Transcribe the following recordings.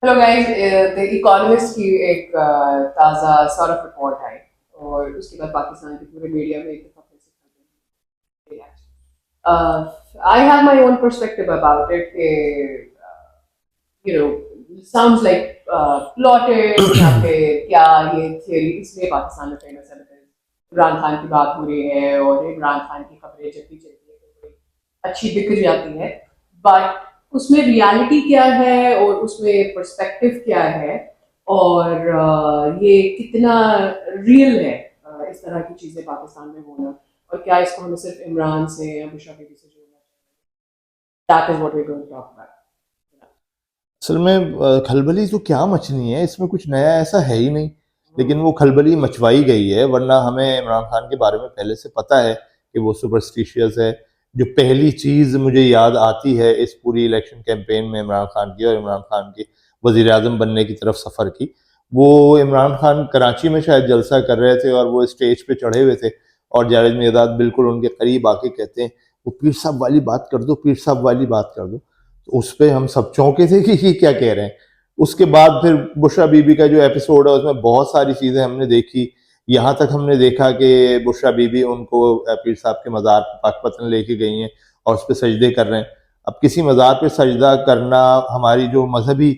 Hello guys, the economist की एक ताज़ा सौरभ रिपोर्ट आई और उसके बाद पाकिस्तान के पूरे मीडिया में एक दफा फिर से I have my own perspective about it कि you know sounds like plotted या फिर क्या ये थियरी इसलिए पाकिस्तान में फेमस है because इमरान खान की बात हो रही है और इमरान खान की खबरें जब भी चलती है तो बड़ी अच्छी दिख जाती है, बट उसमें रियलिटी क्या है और उसमें पर्सपेक्टिव क्या है और ये कितना रियल है, इस तरह की चीज़ें पाकिस्तान में होना, और क्या इसको हमें सिर्फ इमरान से या बुशरा बीबी से जोड़ना चाहिए। That is what we going to talk about. असल में खलबली तो क्या मचनी है, इसमें कुछ नया ऐसा है ही नहीं। लेकिन वो खलबली मचवाई गई है, वरना हमें इमरान खान के बारे में पहले से पता है कि वो सुपरस्टिशियस है। जो पहली चीज़ मुझे याद आती है इस पूरी इलेक्शन कैंपेन में इमरान खान की और इमरान खान के वज़ीर आज़म बनने की तरफ सफ़र की, वो इमरान खान कराची में शायद जलसा कर रहे थे और वो स्टेज पे चढ़े हुए थे और जावेद मिर्ज़ाद बिल्कुल उनके करीब आके कहते हैं, वो पीर साहब वाली बात कर दो, पीर साहब वाली बात कर दो। तो उस पे हम सब चौंके थे कि ये क्या कह रहे हैं। उसके बाद फिर बुशरा बीबी का जो एपिसोड है उसमें बहुत सारी चीज़ें हमने देखी। यहाँ तक हमने देखा कि बुशरा बीबी उनको पीर साहब के मज़ार पे पाकपतन लेके गई हैं और उस पे सजदे कर रहे हैं। अब किसी मज़ार पे सजदा करना हमारी जो मज़हबी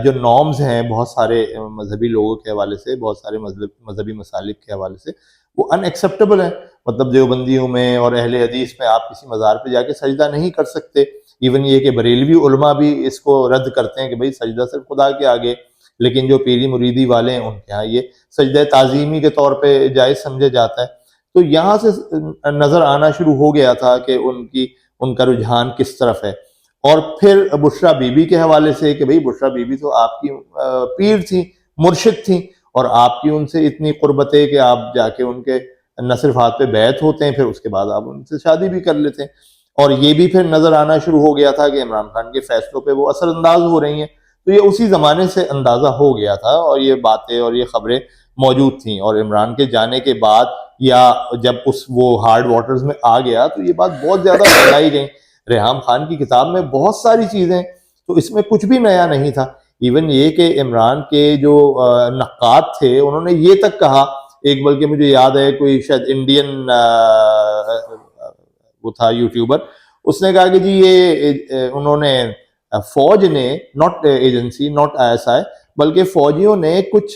जो नॉर्म्स हैं बहुत सारे मज़हबी लोगों के हवाले से, बहुत सारे मज़हबी मसालिक के हवाले से वो अनएक्सेप्टेबल है। मतलब देवबंदियों में और अहले हदीस में आप किसी मज़ार पे जाके सजदा नहीं कर सकते। इवन ये कि बरेलवी उलमा भी इसको रद्द करते हैं कि भाई सजदा सिर्फ खुदा के आगे, लेकिन जो पीरी मुरीदी वाले हैं उनके यहाँ ये सजदा ताज़ीमी के तौर पे जायज़ समझा जाता है। तो यहाँ से नज़र आना शुरू हो गया था कि उनका रुझान किस तरफ है। और फिर बुशरा बीबी के हवाले से कि भाई बुशरा बीबी तो आपकी पीर थी, मुर्शिद थी, और आपकी उनसे इतनी कुर्बत है कि आप जाके उनके न सिर्फ हाथ पे बैत होते हैं, फिर उसके बाद आप उनसे शादी भी कर लेते हैं। और ये भी फिर नजर आना शुरू हो गया था कि इमरान खान के फैसलों पे वो असरअंदाज हो रही हैं। तो ये उसी जमाने से अंदाजा हो गया था और ये बातें और ये खबरें मौजूद थी। और इमरान के जाने के बाद या जब उस वो हार्ड वाटर्स में आ गया तो ये बात बहुत ज्यादा फैलाई गई। रेहाम खान की किताब में बहुत सारी चीजें, तो इसमें कुछ भी नया नहीं था। इवन ये कि इमरान के जो नक्काद थे उन्होंने ये तक कहा, एक बल्कि मुझे याद है कोई शायद इंडियन वो था यूट्यूबर, उसने कहा कि जी ये उन्होंने फौज ने, नॉट एजेंसी, नॉट आईएसआई, बल्कि फौजियों ने कुछ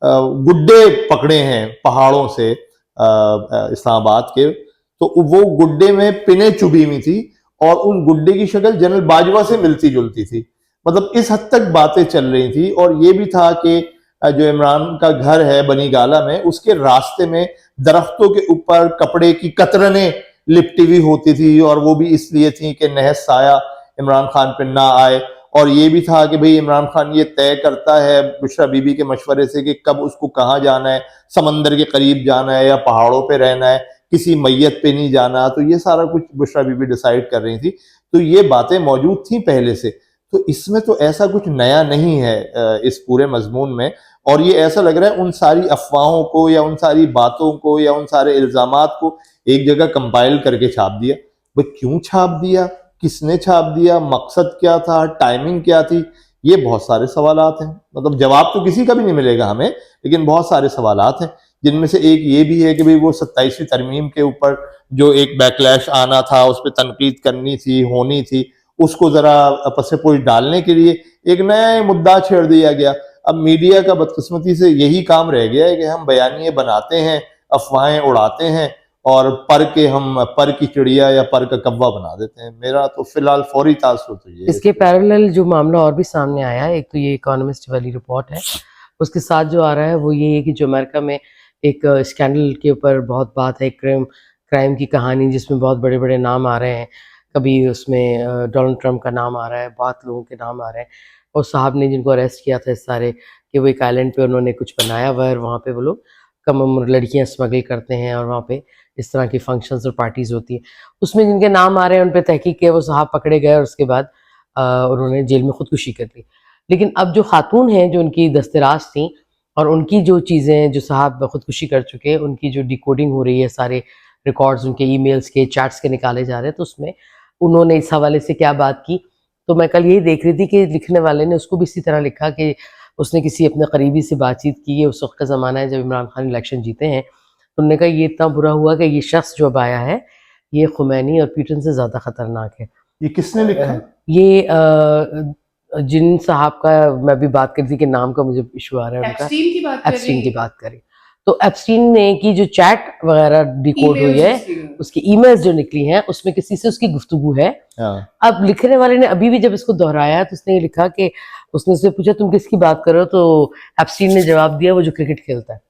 गुड्डे पकड़े हैं पहाड़ों से इस्लामाबाद के। तो वो गुड्डे में पिने चुभी हुई थी और उस गुड्डे की शक्ल जनरल बाजवा से मिलती जुलती थी। मतलब इस हद तक बातें चल रही थी। और ये भी था कि जो इमरान का घर है बनी गाला में, उसके रास्ते में दरख्तों के ऊपर कपड़े की कतरने लिपटी हुई होती थी, और वो भी इसलिए थी कि नहस साया इमरान खान पे ना आए। और ये भी था कि भाई इमरान खान ये तय करता है बुशरा बीबी के मशवरे से कि कब उसको कहाँ जाना है, समंदर के करीब जाना है या पहाड़ों पे रहना है, किसी मैयत पे नहीं जाना। तो ये सारा कुछ बुशरा बीबी डिसाइड कर रही थी। तो ये बातें मौजूद थी पहले से। तो इसमें तो ऐसा कुछ नया नहीं है इस पूरे मजमून में। और ये ऐसा लग रहा है उन सारी अफवाहों को या उन सारी बातों को या उन सारे इल्जामात को एक जगह कंपाइल करके छाप दिया। भाई क्यों छाप दिया, किसने छाप दिया, मकसद क्या था, टाइमिंग क्या थी, ये बहुत सारे सवालात हैं। मतलब जवाब तो किसी का भी नहीं मिलेगा हमें, लेकिन बहुत सारे सवालात हैं, जिनमें से एक ये भी है कि भाई वो 27वीं तरमीम के ऊपर जो एक बैकलैश आना था, उस पर तनकीद करनी थी, होनी थी, उसको जरा पसे डालने के लिए एक नया मुद्दा छेड़ दिया गया। अब मीडिया का बदकिस्मती से यही काम रह गया है कि हम बयानिए बनाते हैं, अफवाहें उड़ाते हैं, और पर की चिड़िया या पर का कौवा बना देते हैं। मेरा तो फिलहाल फौरी तासुर तो ये है। इसके पैरेलल जो मामला और भी सामने आया है, एक तो ये इकोनॉमिस्ट वाली रिपोर्ट है, उसके साथ जो आ रहा है वो ये है कि जो अमेरिका में एक स्कैंडल के ऊपर बहुत बात है, क्राइम की कहानी जिसमें बहुत बड़े बड़े नाम आ रहे हैं। कभी उसमें डोनाल्ड ट्रंप का नाम आ रहा है, बहुत लोगों के नाम आ रहे हैं, और साहब ने जिनको अरेस्ट किया था इस सारे, कि वो एक आइलैंड पे उन्होंने कुछ बनाया हुआ है, वहाँ पे वो लोग कम उम्र लड़कियाँ स्मगल करते हैं और वहाँ पे इस तरह की फंक्शंस और पार्टीज होती हैं। उसमें जिनके नाम आ रहे हैं उन पर तहकीक किया, वो साहब पकड़े गए और उसके बाद उन्होंने जेल में खुदकुशी कर ली। लेकिन अब जो खातून हैं जो उनकी दस्तराज थी, और उनकी जो चीज़ें जो साहब खुदकुशी कर चुके हैं, उनकी जो डिकोडिंग हो रही है, सारे रिकॉर्ड्स उनके ईमेल्स के, चैट्स के निकाले जा रहे हैं, तो उसमें उन्होंने इस हवाले से क्या बात की तो मैं कल यही देख रही थी कि लिखने वाले ने उसको भी इसी तरह लिखा कि उसने किसी अपने करीबी से बातचीत की है, उस वक्त का ज़माना है जब इमरान खान इलेक्शन जीते हैं, तो उन्होंने कहा ये इतना बुरा हुआ कि ये शख्स जो अब आया है ये खुमैनी और पुतिन से ज़्यादा ख़तरनाक है। ये किसने लिखा? ये जिन साहब का मैं अभी बात कर रही थी कि नाम का मुझे इशू आ रहा है उनका, एप्स्टीन की बात कर एप्स्टीन रही की बात करें तो एप्स्टीन ने की जो चैट वगैरह डिकोड हुई है, उसकी ईमेल्स जो निकली हैं उसमें किसी से उसकी गुफ्तगू है। हाँ। अब लिखने वाले ने अभी भी जब इसको दोहराया तो उसने ये लिखा कि उसने उससे पूछा तुम किसकी बात कर रहे हो, तो एप्स्टीन ने जवाब दिया वो जो क्रिकेट खेलता है।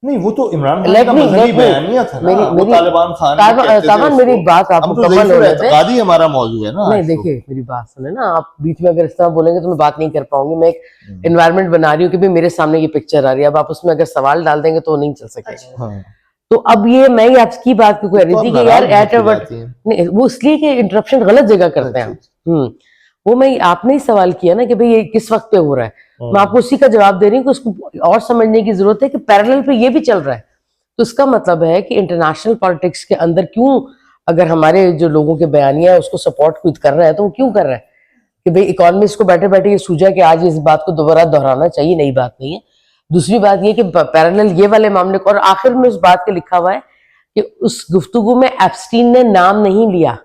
नहीं, वो तो इमरान खान Let का me- मजहबी let me- बयानिया था ना, मेरी- वो मेरी- तालिबान खान भी कहते थे ताबन उसको। मेरी बात आप हम तो मुकम्मल ज़ईफ़ुल होने दें। एतकादी हमारा मौजू है ना नहीं आज तो। देखिए मेरी बात सुने ना, आप बीच में अगर इस तरह बोलेंगे तो मैं बात नहीं कर पाऊंगी। मैं एक एनवायरनमेंट बना रही हूँ कि भाई मेरे सामने ये पिक्चर आ रही है, अब आप उसमें अगर सवाल डाल देंगे तो नहीं चल सकेगा। हाँ। तो अब ये मैं ये आपकी बात क्यों कह रही तो थी आप कि यार नाराज एट होती अवर जाती हैं। नहीं, वो इसलिए कि इंटरप्शन गलत जगह करते हैं हम। वो मैं आपने ही सवाल किया ना कि भाई ये किस वक्त पे हो रहा है, मैं आपको उसी का जवाब दे रही हूँ कि उसको और समझने की जरूरत है कि पैरेलल पे ये भी चल रहा है। तो इसका मतलब है कि इंटरनेशनल पॉलिटिक्स के अंदर क्यों, अगर हमारे जो लोगों के बयानिया है उसको सपोर्ट खुद कर रहा है तो वो क्यों कर रहा है कि भाई इकोनॉमिस्ट को बैठे बैठे ये सूझा कि आज इस बात को दोबारा दोहराना चाहिए, नई बात नहीं है। दूसरी बात ये कि पैरेलल ये वाले मामले को, और आखिर में उस बात के लिखा हुआ है कि उस गुफ्तगू में एप्स्टीन ने नाम नहीं लिया।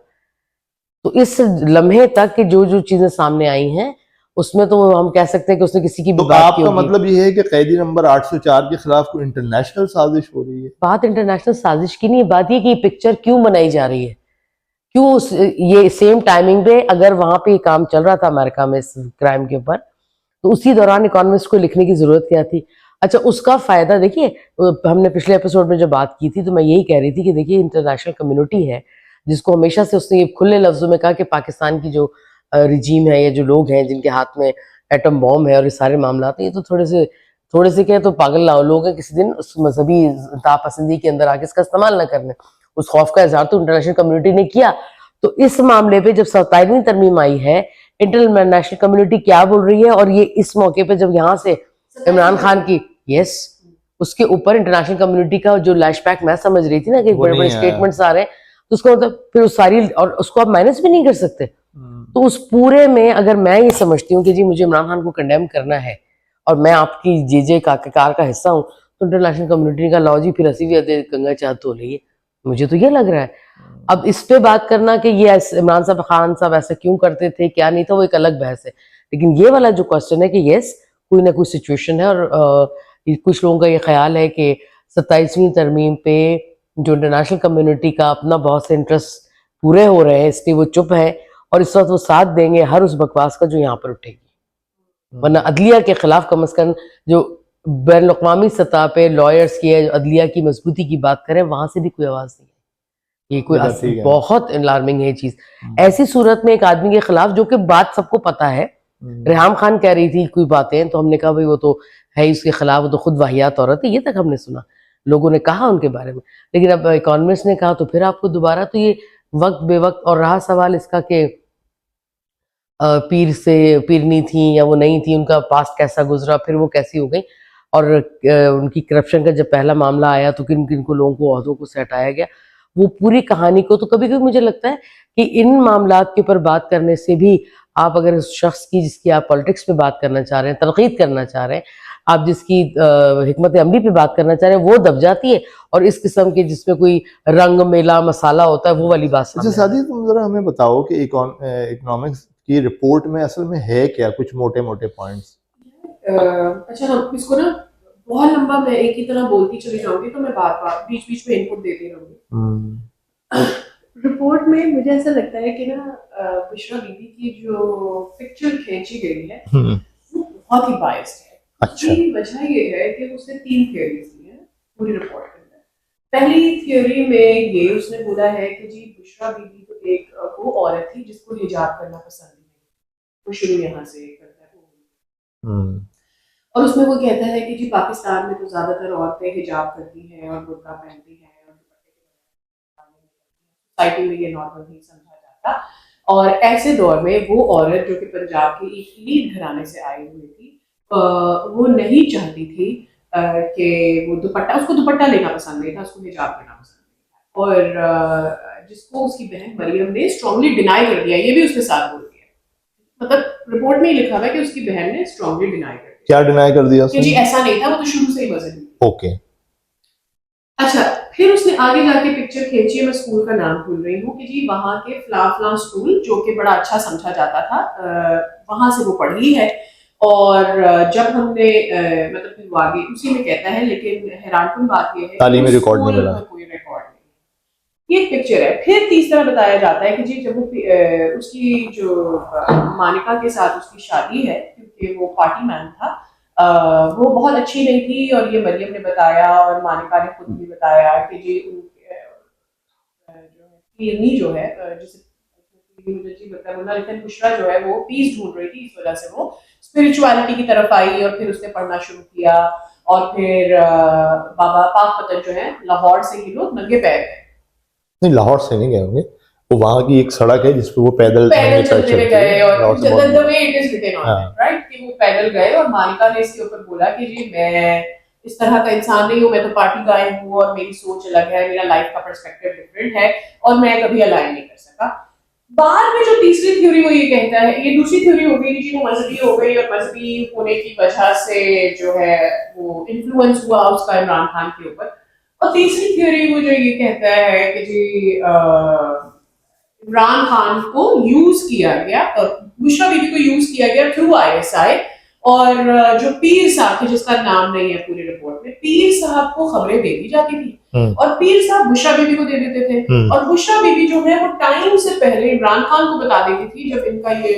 तो इस लम्हे तक कि जो जो चीजें सामने आई हैं उसमें तो हम कह सकते हैं कि उसने किसी की भी तो बात की आपका होगी। मतलब ये है कि कैदी नंबर 804 के खिलाफ कोई इंटरनेशनल साजिश हो रही है? बात इंटरनेशनल साजिश की नहीं है, बात ये कि ये पिक्चर क्यों बनाई जा रही है, क्यों ये सेम टाइमिंग पे अगर वहां पे ये काम चल रहा था अमेरिका में इस क्राइम के ऊपर, तो उसी दौरान इकोनॉमिस्ट को लिखने की जरूरत क्या थी? अच्छा, उसका फायदा देखिए, हमने पिछले एपिसोड में जो बात की थी तो मैं यही कह रही थी कि देखिए इंटरनेशनल कम्युनिटी है जिसको हमेशा से उसने ये खुले लफ्जों में कहा कि पाकिस्तान की जो रिजीम है या जो लोग हैं जिनके हाथ में एटम बॉम्ब है और ये सारे मामला हैं, ये तो थोड़े से क्या तो पागल लोग हैं, किसी दिन उस मजहबी तापसंदी के अंदर आके इसका इस्तेमाल ना करने, उस खौफ का इजहार तो इंटरनेशनल कम्युनिटी ने किया। तो इस मामले पे जब 27वीं तरमीम आई है, इंटरनेशनल कम्युनिटी क्या बोल रही है, और ये इस मौके पे जब यहाँ से इमरान खान की यस उसके ऊपर इंटरनेशनल कम्युनिटी का जो लैशबैक मैं समझ रही थी ना कि बड़े बड़े स्टेटमेंट्स आ रहे हैं, तो उसका मतलब फिर उस सारी, और उसको आप माइनस भी नहीं कर सकते। तो उस पूरे में अगर मैं ये समझती हूँ कि जी मुझे इमरान खान को कंडेम करना है और मैं आपकी जे कार का हिस्सा हूँ, तो इंटरनेशनल कम्युनिटी का लॉ जी फिर असी भी गंगा चाह धो ली, मुझे तो ये लग रहा है। अब इस पे बात करना कि ये इमरान साहब खान साहब ऐसा क्यों करते थे क्या नहीं था, वो एक अलग बहस है। लेकिन ये वाला जो क्वेश्चन है कि यस कोई ना कोई सिचुएशन है, और कुछ लोगों का ये ख्याल है कि 27वीं तरमीम पे जो इंटरनेशनल कम्युनिटी का अपना बहुत से इंटरेस्ट पूरे हो रहे हैं इसलिए वो चुप है, और इस वक्त वो साथ देंगे हर उस बकवास का जो यहाँ पर उठेगी। वरना अदलिया के खिलाफ कम अज कम जो बैन अवी सतह पे लॉयर्स की अदलिया की मजबूती की बात करें, वहां से भी कोई आवाज नहीं है। ये कोई बहुत अलार्मिंग है ये चीज। ऐसी सूरत में एक आदमी के खिलाफ, जो कि बात सबको पता है, रेहाम खान कह रही थी कोई बातें, तो हमने कहा भाई वो तो है इसके खिलाफ, वो तो खुद वाहियात औरत है, ये तक हमने सुना, लोगों ने कहा उनके बारे में। लेकिन अब इकोनॉमिस्ट ने कहा तो फिर आपको दोबारा तो ये वक्त बेवक्त, और रहा सवाल इसका कि पीर से पीरनी थी या वो नहीं थी, उनका पास्ट कैसा गुजरा, फिर वो कैसी हो गई, और उनकी करप्शन का जब पहला मामला आया तो किन किन को लोगों को ओहदों को से हटाया गया, वो पूरी कहानी को। तो कभी कभी मुझे लगता है कि इन मामलात के ऊपर बात करने से भी आप अगर उस शख्स की जिसकी आप पॉलिटिक्स पे बात करना चाह रहे हैं, तनकीद करना चाह रहे हैं, आप जिसकी हिकमत अमली पे बात करना चाह रहे हैं, वो दब जाती है, और इस किस्म के जिसमें कोई रंग मेला मसाला होता है वो वाली बात। अच्छा सादी, तुम जरा हमें बताओ कि इकोनॉमिक्स की रिपोर्ट में असल में है क्या, कुछ मोटे मोटे पॉइंट्स? अच्छा, हम इसको ना बहुत लंबा मैं एक ही तरह बोलती चली जाऊंगी, तो मैं बात बात बीच बीच में इनपुट देती रहूंगी। रिपोर्ट में मुझे ऐसा लगता है कि ना बुशरा बीबी की जो पिक्चर खींची गई है वो बहुत ही बायस्ड है। अच्छा। इसकी वजह ये है कि उसने 3 थियरीज दी हैं पूरी रिपोर्ट के अंदर। पहली थियरी में ये उसने बोला है कि जी बुशरा बीबी तो एक वो औरत थी जिसको हिजाब करना पसंद नहीं, वो शुरू यहाँ से करता है। और उसमें वो कहता है कि जी पाकिस्तान में तो ज्यादातर औरतें हिजाब करती हैं और बुर्का पहनती हैं और सोसाइटी में ये नॉर्मल नहीं समझा जाता, और ऐसे दौर में वो औरत जो कि पंजाब की एक लीड घराने से आई हुई थी, वो नहीं चाहती थी कि वो दुपट्टा, उसको दुपट्टा लेना पसंद नहीं था, उसको हिजाब करना पसंद नहीं था, और जिसको उसकी बहन मरियम ने स्ट्रांगली डिनाई कर दिया, ये भी उसके साथ बोल दिया। मतलब रिपोर्ट में ही लिखा हुआ है कि उसकी बहन ने स्ट्रांगली डिनाई कर दिया क्या डिनाई कर दिया कि जी उसने? ऐसा नहीं था, वो तो शुरू से ही मजहबी थी। ओके। अच्छा, फिर उसने आगे जाके पिक्चर खींची है, मैं स्कूल का नाम भूल रही हूँ, कि जी वहाँ के फला स्कूल जो कि बड़ा अच्छा समझा जाता था, वहां से वो पढ़ी है। और जब हमने मतलब फिर वो आगे उसी में कहता है, लेकिन हैरानकुन बात यह है कि तालीमी उस रिकॉर्ड नहीं स्कूल मिला। में कोई रिकॉर्ड नहीं। ये एक पिक्चर है। फिर तीसरा बताया जाता है कि जी जब वो उसकी जो मानिका के साथ उसकी शादी है, क्योंकि वो पार्टी मैन था, वो बहुत अच्छी नहीं थी, और ये मरियम ने बताया और मानिका ने खुद भी बताया कि जी उनके जो है पीरनी जो है, जिसे मुझे जी मतलब लेकिन बुशरा जो है वो पीस ढूंढ रही थी, इस वजह से वो स्पिरिचुअलिटी की तरफ आई, और फिर उसने पढ़ना शुरू किया। और फिर बाबा पाक पतन जो है लाहौर से ही लोग नंगे पैर गए, नहीं, लाहौर से नहीं गए होंगे, वो वहां की एक सड़क है जिसपे वो पैदल पैदल चलते हुए गए, और लाहौर से द बहुत way it is written on हाँ। इट, राइट, कि वो पैदल गए। और मानिका ने इसके ऊपर बोला कि जी मैं इस तरह का इंसान नहीं हूँ, मैं तो पार्टी गाय हूँ, और मेरी सोच अलग है, मेरा लाइफ का पर्सपेक्टिव डिफरेंट है, और मैं कभी अलाइन नहीं कर सका। बाद में जो तीसरी थ्योरी वो ये कहता है, ये दूसरी थ्योरी हो गई कि जी वो मजहबी हो गई, और मजहबी होने की वजह से जो है वो इन्फ्लुएंस हुआ उसका इमरान खान के ऊपर। और तीसरी थ्योरी वो जो ये कहता है कि जी इमरान खान को यूज किया गया, और बुशरा बीबी को यूज किया गया थ्रू आईएसआई, और जो पीर साहब थे, जिसका नाम नहीं है पूरी रिपोर्ट में, पीर साहब को खबरें दे दी जाती थी, और पीर साहब बुशरा बीबी को दे देते थे, और बुशरा बीबी जो है वो टाइम से पहले इमरान खान को बता देती थी, जब इनका ये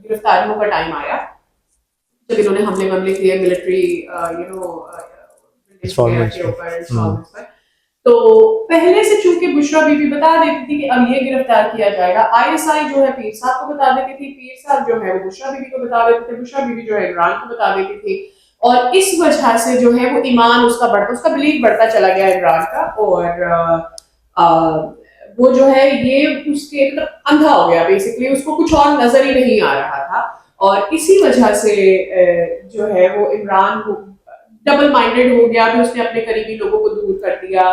गिरफ्तारियों का टाइम आया, जब इन्होंने हमले किए मिलिट्री Installments के पे। ऊपर, इंस्टॉलमेंट्स पर, तो पहले से चूंकि बुशरा बीबी बता देती थी कि अब ये गिरफ्तार किया जाएगा, आईएसआई जो है पीर साहब को बता देती थी, पीर साहब जो है वो बुशरा बीबी को बता देते थे, बुशरा बीबी जो है इमरान को बता देती थी, और इस वजह से जो है वो ईमान उसका बिलीव बढ़ता चला गया इमरान का, और वो जो है ये उसके मतलब अंधा हो गया, बेसिकली उसको कुछ और नजर ही नहीं आ रहा था, और इसी वजह से जो है वो इमरान को डबल माइंडेड हो गया। फिर उसने अपने करीबी लोगों को दूर कर दिया।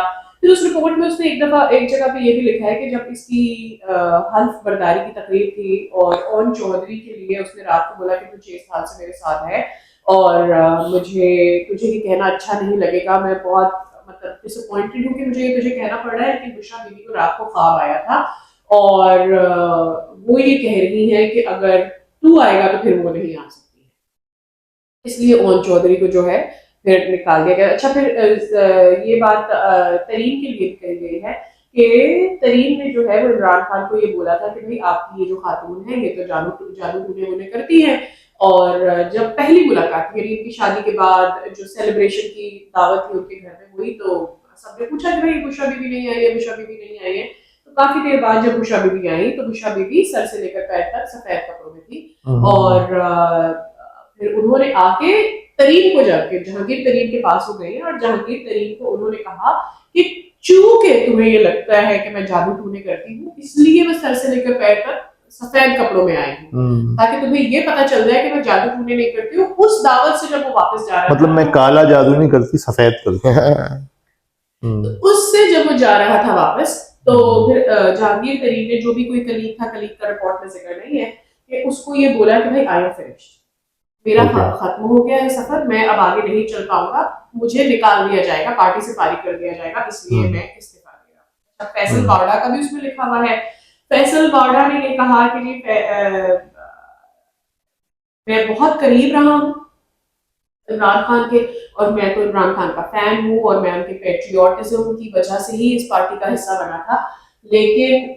फिर उस रिपोर्ट में उसने एक जगह पे ये भी लिखा है कि जब इसकी हल्फ बर्दारी की तकरीब थी, और ओन चौधरी के लिए उसने रात को बोला कि तू 6 साल से मेरे साथ है, और मुझे तुझे ये कहना अच्छा नहीं लगेगा, मैं बहुत मतलब डिसअपॉइंटेड हूँ कि मुझे ये तुझे कहना पड़ रहा है, कि बुशरा बीबी को रात को ख्वाब आया था, और वो ये कह रही है कि अगर तू आएगा तो फिर वो नहीं आ सकती है, इसलिए ओन चौधरी को जो है फिर निकाल दिया गया। अच्छा, फिर ये बात तरीन के लिए भी कही गई है कि तरीन ने जो है वो इमरान खान को ये बोला था कि भाई आपकी ये जो खातून है ये तो जादू टूने करती है, और जब पहली मुलाकात यानी इनकी शादी के बाद जो सेलिब्रेशन की दावत थी उनके घर में हुई, तो सबने पूछा कि भाई बुशरा बीबी नहीं आई है, बुशरा बीबी नहीं आई है। तो काफी देर बाद जब बुशरा बीबी आई, तो बुशरा बीबी सर से लेकर पैर तक सफेद कपड़ों में थी, और फिर उन्होंने आके तरीन को जाके जहांगीर तरीन के पास हो गई, और जहांगीर तरीन को उन्होंने कहा कि चूंकि तुम्हें ये लगता है कि मैं जादू टूने करती हूँ, इसलिए मैं सर से लेकर पैर तक सफेद कपड़ों में आई हूँ, ताकि तुम्हें ये पता चल जाए कि मैं जादू टूने नहीं करती हूँ। उस दावत से जब वो वापस जा रहा मतलब था, मैं काला जादू नहीं करती, सफेद करती। उससे जब वो जा रहा था वापस, तो फिर जहांगीर तरीन ने, जो भी कोई कलीग था, कलीग का रिपोर्ट में जिक्र नहीं है, कि उसको ये बोला कि भाई आई एम फिनिश्ड, मेरा खत्म हो गया है सफर, मैं अब आगे नहीं चल पाऊंगा, मुझे निकाल दिया जाएगा, पार्टी से फारिग कर दिया जाएगा, इसलिए मैं इस्तीफा दे रहा हूं। फैसल बावड़ा का भी उसमें लिखा हुआ है। फैसल बावड़ा ने ये कहा कि जी मैं बहुत करीब रहा हूँ इमरान खान के, और मैं तो इमरान खान का फैन हूँ, और मैं उनके पेट्रियोटिज्म की वजह से ही इस पार्टी का हिस्सा बना था, लेकिन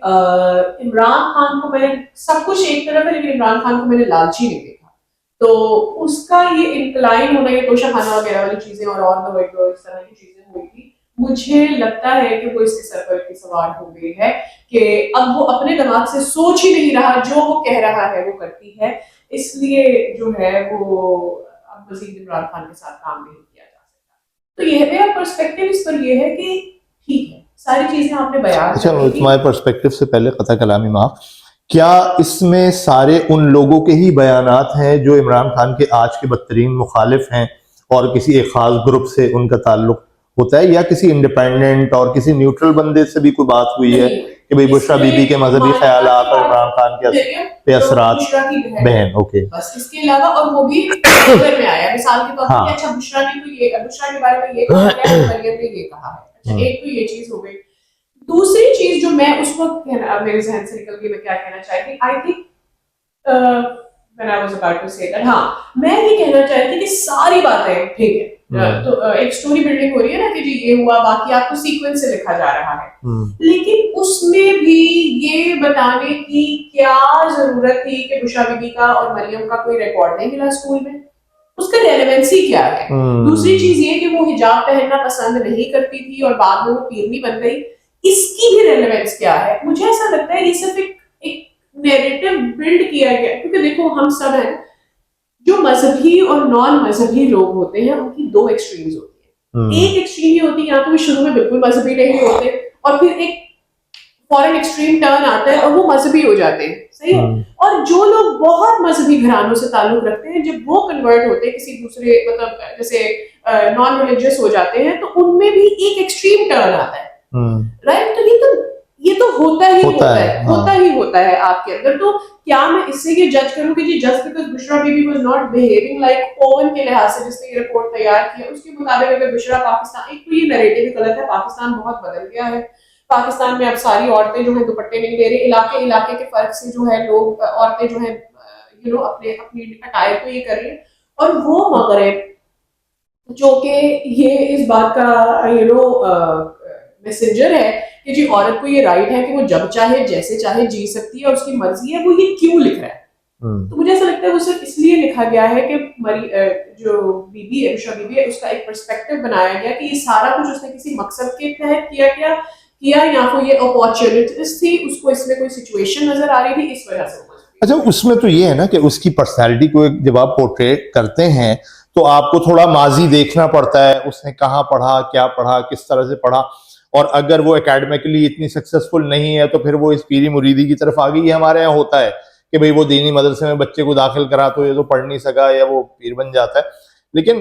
इमरान खान को मैंने सब कुछ एक तरफ है, लेकिन इमरान खान को मैंने लालची नहीं देखा। तो उसका ये इंक्लाइन होना, ये तोशा खाना वगैरह वाली चीजें और इस तरह की चीजें हुई थी, मुझे लगता है कि वो इसके सर पर इतनी सवार हो गई है कि अब वो अपने दिमाग से सोच ही नहीं रहा, जो वो कह रहा है वो करती है, इसलिए जो है वो अब मजीद इमरान खान के साथ काम नहीं किया जा सकता। तो यह मेरा पर्सपेक्टिव इस पर यह है कि ठीक है, सारी चीजें आपने बयान अच्छा, की थी। तुम्हारे पर्सपेक्टिव से पहले कथा कलामी माफ, क्या इसमें सारे उन लोगों के ही बयानात हैं जो इमरान खान के आज के बदतरीन मुखालिफ हैं, और किसी एक खास ग्रुप से उनका ताल्लुक होता है, या किसी इंडिपेंडेंट और किसी न्यूट्रल बंदे से भी कोई बात हुई है कि भाई बुशरा बीबी के मजहबी ख्यालात और इमरान इमरान खान के पे असरात, बुशरा की बहन, ओके, बस इसके अलावा, और वो भी ट्विटर में आया मिसाल के तौर पर हाँ। कि अच्छा बुशरा ने तो ये, बुशरा के बारे में ये कहा है, मरियम ने ये कहा है। अच्छा, एक तो ये चीज हो गई। दूसरी चीज जो मैं उस वक्त मेरे जहन से निकल गई, मैं क्या कहना चाहती, I think when I was about to say that, हाँ मैं ये कहना चाहती थी कि सारी बातें ठीक है, तो एक स्टोरी बिल्डिंग हो रही है ना कि जी ये हुआ, बाकी आपको सीक्वेंस से लिखा जा रहा है, लेकिन उसमें भी ये बताने की क्या जरूरत थी कि बुशरा बीबी का और मरियम का कोई रिकॉर्ड नहीं मिला स्कूल में, उसका रेलेवेंसी क्या है? दूसरी चीज ये कि वो हिजाब पहनना पसंद नहीं करती थी और बाद में वो पीरनी बन गई, इसकी भी रेलेवेंस क्या है? मुझे ऐसा लगता है ये सिर्फ एक नैरेटिव बिल्ड किया गया, क्योंकि देखो हम सब हैं, जो मजहबी और नॉन मजहबी लोग होते हैं उनकी दो एक्सट्रीम्स होती है। एक एक्सट्रीम ये होती है या तो वो शुरू में बिल्कुल मजहबी नहीं होते और फिर एक फॉरेन एक्सट्रीम टर्न आता है और वो मजहबी हो जाते हैं, सही है। और जो लोग बहुत मजहबी घरानों से ताल्लुक रखते हैं, जब वो कन्वर्ट होते हैं किसी दूसरे, मतलब जैसे नॉन रिलीजियस हो जाते हैं, तो उनमें भी एक एक्सट्रीम टर्न आता है, राइट। तो ये तो होता ही होता है आपके अंदर। तो क्या मैं इससे ये जज करूं कि जी just because Bushra Bibi was not behaving like own के लिहाज से जिसने ये रिपोर्ट तैयार किया, उसके मुताबिक अगर बुशरा पाकिस्तान, एक तो ये नैरेटिव गलत है, पाकिस्तान बहुत बदल गया है, पाकिस्तान में अब सारी औरतें जो है दुपट्टे नहीं ले रही, इलाके के फर्क से जो है लोग, औरतें जो है अपनी अटायर को ये कर रही है। और वो मगरब जो कि ये इस बात का मैसेंजर है कि जी औरत को ये राइट है कि वो जब चाहे जैसे चाहे जी सकती है और उसकी मर्जी है, वो ये क्यों लिख रहा है? तो मुझे ऐसा लगता है वो सिर्फ इसलिए लिखा गया है कि जो बीबी है, बुशरा बीबी है, उसका एक पर्सपेक्टिव बनाया गया कि ये सारा कुछ उसने किसी मकसद के तहत किया या फिर ये अपॉर्चुनिटीज थी, उसको इसमें कोई सिचुएशन नजर आ रही थी, इस वजह से। अच्छा, उसमें तो ये है ना कि उसकी पर्सनैलिटी को जब आप पोर्ट्रेट करते हैं तो आपको थोड़ा माजी देखना पड़ता है, उसने कहाँ पढ़ा, क्या पढ़ा, किस तरह से पढ़ा, और अगर वो एकेडमिकली इतनी सक्सेसफुल नहीं है तो फिर वो इस पीरी मुरीदी की तरफ आ गई। ये हमारे यहाँ होता है कि भाई वो दीनी मदरसे में बच्चे को दाखिल करा तो ये तो पढ़ नहीं सका या वो पीर बन जाता है। लेकिन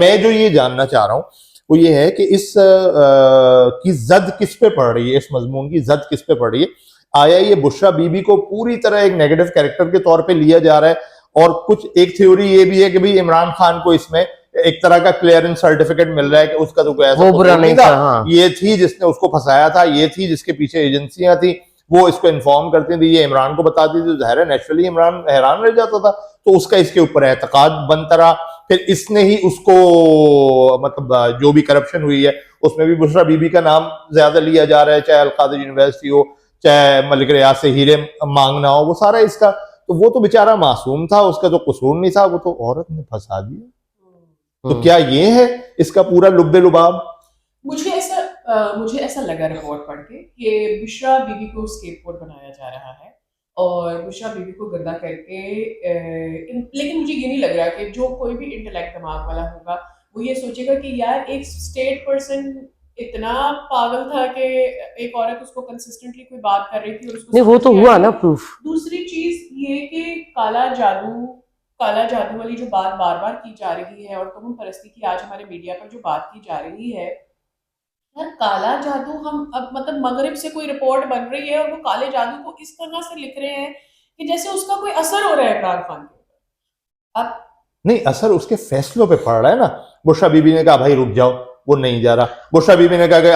मैं जो ये जानना चाह रहा हूँ वो ये है कि इस की जद किस पे पड़ रही है, इस मजमून की जद किस पे पड़ रही है? आया ये बुशरा बीबी को पूरी तरह एक नेगेटिव कैरेक्टर के तौर पे लिया जा रहा है, और कुछ एक थ्योरी ये भी है कि भाई इमरान खान को इसमें एक तरह का क्लियरेंस सर्टिफिकेट मिल रहा है कि उसका तो कोई ऐसा बुरा नहीं था, हाँ। ये थी जिसने उसको फंसाया था, ये थी जिसके पीछे एजेंसियां थी, वो इसको इन्फॉर्म करती थी, ये इमरान को बताती थी, तो जाहिर है नेचुरली इमरान हैरान रह जाता था, तो उसका इसके ऊपर एतकाद बनता रहा। फिर इसने ही उसको, मतलब जो भी करप्शन हुई है उसमें भी बुशरा बीबी का नाम ज्यादा लिया जा रहा है, चाहे अलकादर यूनिवर्सिटी हो, चाहे मलिक रियाज से हीरे मांगना हो, वो सारा इसका। तो वो तो बेचारा मासूम था, उसका तो कसूर नहीं था, वो तो औरत ने फंसा दिया। तो क्या ये है इसका पूरा लुब्बे लुबाब? मुझे ऐसा लगा रिपोर्ट पढ़ के कि बुशरा बीबी को स्केपगोट बनाया जा रहा है और बुशरा बीबी को गंदा करके, लेकिन मुझे ये नहीं लग रहा कि जो कोई भी इंटेलेक्ट दिमाग वाला होगा वो ये सोचेगा कि यार एक स्टेट पर्सन इतना पागल था कि एक औरत उसको कंसिस्टेंटली कोई बात कर रही थी और उसको नहीं, वो तो हुआ ना प्रूफ। दूसरी चीज ये कि काला जादू वाली जो बात बार बार की जा रही है और तुम परस्ती की आज हमारे मीडिया पर जो बात की जा रही है, यार काला जादू, हम अब मतलब मगरिब से कोई रिपोर्ट बन रही है और वो काले जादू को इस तरह से लिख रहे हैं कि जैसे उसका कोई असर हो रहा है इमरान खान के ऊपर। अब नहीं, असर उसके फैसलों पे पड़ रहा है ना। बुशरा बीबी ने कहा भाई रुक जाओ, वो नहीं जा रहा। बुशरा बीबी ने कहा कि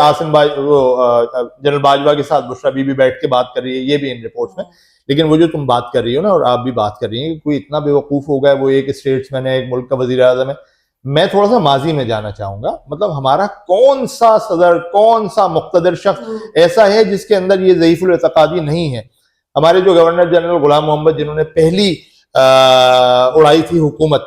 जनरल बाजवा के साथ बुशरा बीबी बैठ के बात कर रही है, ये भी इन रिपोर्ट्स में। लेकिन वो जो तुम बात कर रही हो ना, और आप भी बात कर रही हैं कि कोई इतना बेवकूफ हो गया, वो एक स्टेट्समैन है, एक मुल्क का वजीर आजम है। मैं थोड़ा सा माजी में जाना चाहूंगा, मतलब हमारा कौन सा सदर, कौन सा मुक्तदर शख्स ऐसा है जिसके अंदर ये ज़ईफुल एतकादी नहीं है? हमारे जो गवर्नर जनरल गुलाम मोहम्मद, जिन्होंने पहली उड़ाई थी हुकूमत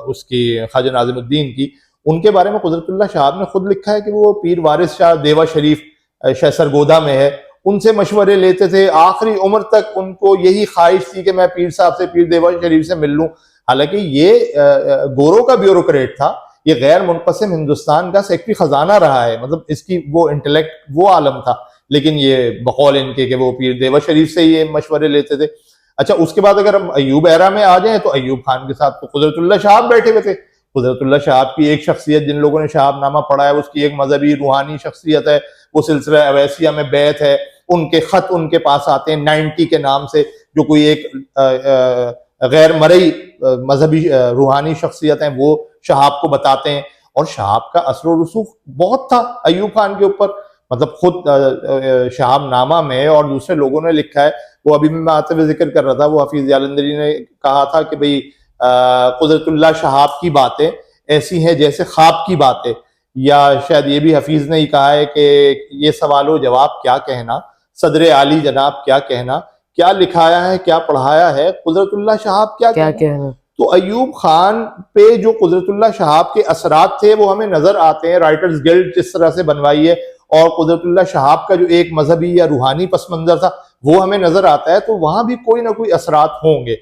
उसकी ख्वाजा नाज़िमुद्दीन की, उनके बारे में कुदरतुल्लाह साहब ने खुद लिखा है कि वो पीर वारिस शाह देवा शरीफ शाह सरगोदा में है, उनसे मशवरे लेते थे, आखिरी उम्र तक उनको यही ख्वाहिश थी कि मैं पीर साहब से, पीर देवा शरीफ से मिल लूं। हालांकि ये गोरों का ब्यूरोक्रेट था, ये गैर मुनक़सिम हिंदुस्तान का सेक्रेटरी खजाना रहा है, मतलब इसकी वो इंटेलेक्ट, वो आलम था। लेकिन ये बकौल इनके कि वो पीर देवा शरीफ से ये मशवरे लेते थे। अच्छा, उसके बाद अगर हम अयूब एरा में आ जाएं तो अयूब खान के साथ तो कुदरतुल्लाह साहब बैठे हुए थे। कुदरतुल्लाह साहब की एक शख्सियत, जिन लोगों ने शहाबनामा पढ़ा है, उसकी एक मजहबी रूहानी शख्सियत है, वो सिलसिला अवैसिया में बैत है, उनके खत उनके पास आते हैं 90 के नाम से, जो कोई एक गैर मरई मजहबी रूहानी शख्सियत हैं, वो शहाब को बताते हैं। और शहाब का असर और रसूख बहुत था अयूब खान के ऊपर, मतलब खुद शहाब नामा में और दूसरे लोगों ने लिखा है, वो अभी मैं आते हुए जिक्र कर रहा था, वो हफीज जालंधरी ने कहा था कि भाई कुदरतुल्लाह शहाब की बातें ऐसी हैं जैसे ख्वाब की बातें, या शायद ये भी हफीज ने ही कहा है कि ये सवालो जवाब क्या कहना, सदर आली जनाब क्या कहना, क्या लिखाया है क्या पढ़ाया है, कुदरतुल्लाह शहाब क्या कहना। तो अयूब खान पे जो कुदरतुल्लाह शहाब के असरात थे वो हमें नजर आते हैं, राइटर्स गिल्ड जिस तरह से बनवाई है, और कुदरतुल्लाह शहाब का जो एक मजहबी या रूहानी पस मंजर था वो हमें नजर आता है, तो वहां भी कोई ना कोई असरात होंगे।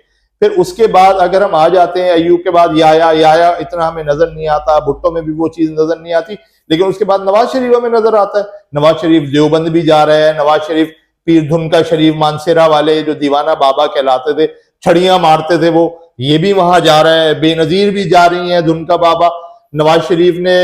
फिर उसके बाद अगर हम आ जाते हैं अयूब के बाद याया इतना हमें नजर नहीं आता, भुट्टो में भी वो चीज नजर नहीं आती, लेकिन उसके बाद नवाज शरीफ हमें नजर आता है। नवाज शरीफ देवबंद भी जा रहे हैं, नवाज शरीफ पीर धुनका शरीफ मानसेरा वाले जो दीवाना बाबा कहलाते थे, छड़ियां मारते थे, वो ये भी वहां जा रहे हैं, बेनजीर भी जा रही हैं धुनका बाबा। नवाज शरीफ ने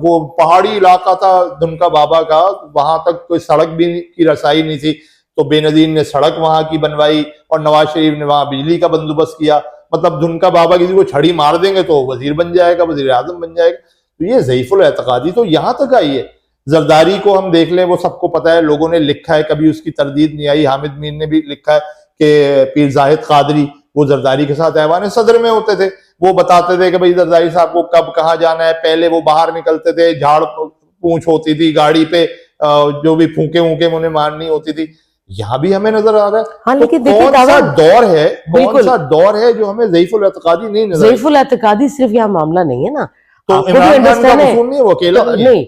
वो पहाड़ी इलाका था धुनका बाबा का, वहां तक कोई सड़क भी की रसाई नहीं थी, तो बेनजीर ने सड़क वहां की बनवाई और नवाज शरीफ ने वहां बिजली का बंदोबस्त किया। मतलब धुनका बाबा किसी को छड़ी मार देंगे तो वजीर बन जाएगा, वजीर आजम बन जाएगा। तो ये ज़ईफुल एतकादी तो यहाँ तक आई है। जरदारी को हम देख लें, वो सबको पता है, लोगों ने लिखा है, कभी उसकी तरदीद नहीं आई। हामिद मीर ने भी लिखा है कि पीर जाहिद कादरी वो जरदारी के साथ ऐवान सदर में होते थे, वो बताते थे कि भाई जरदारी साहब को कब कहाँ जाना है। पहले वो बाहर निकलते थे, झाड़ पूंछ होती थी गाड़ी पे, जो भी फूके वूके उन्हें मारनी होती थी। यहाँ भी हमें नजर आ रहा है। हाँ, तो लेकिन कौन सा दौर है, कौन बिल्कुल सा दौर है जो हमें ज़ईफुल एतकादी नहीं नजर आता? ज़ईफुल एतकादी सिर्फ यहाँ मामला नहीं है ना, तो आपको भी इमरान खान का अंडरस्टैंड है। कसूर नहीं है, वो अकेला तो नहीं है। नहीं,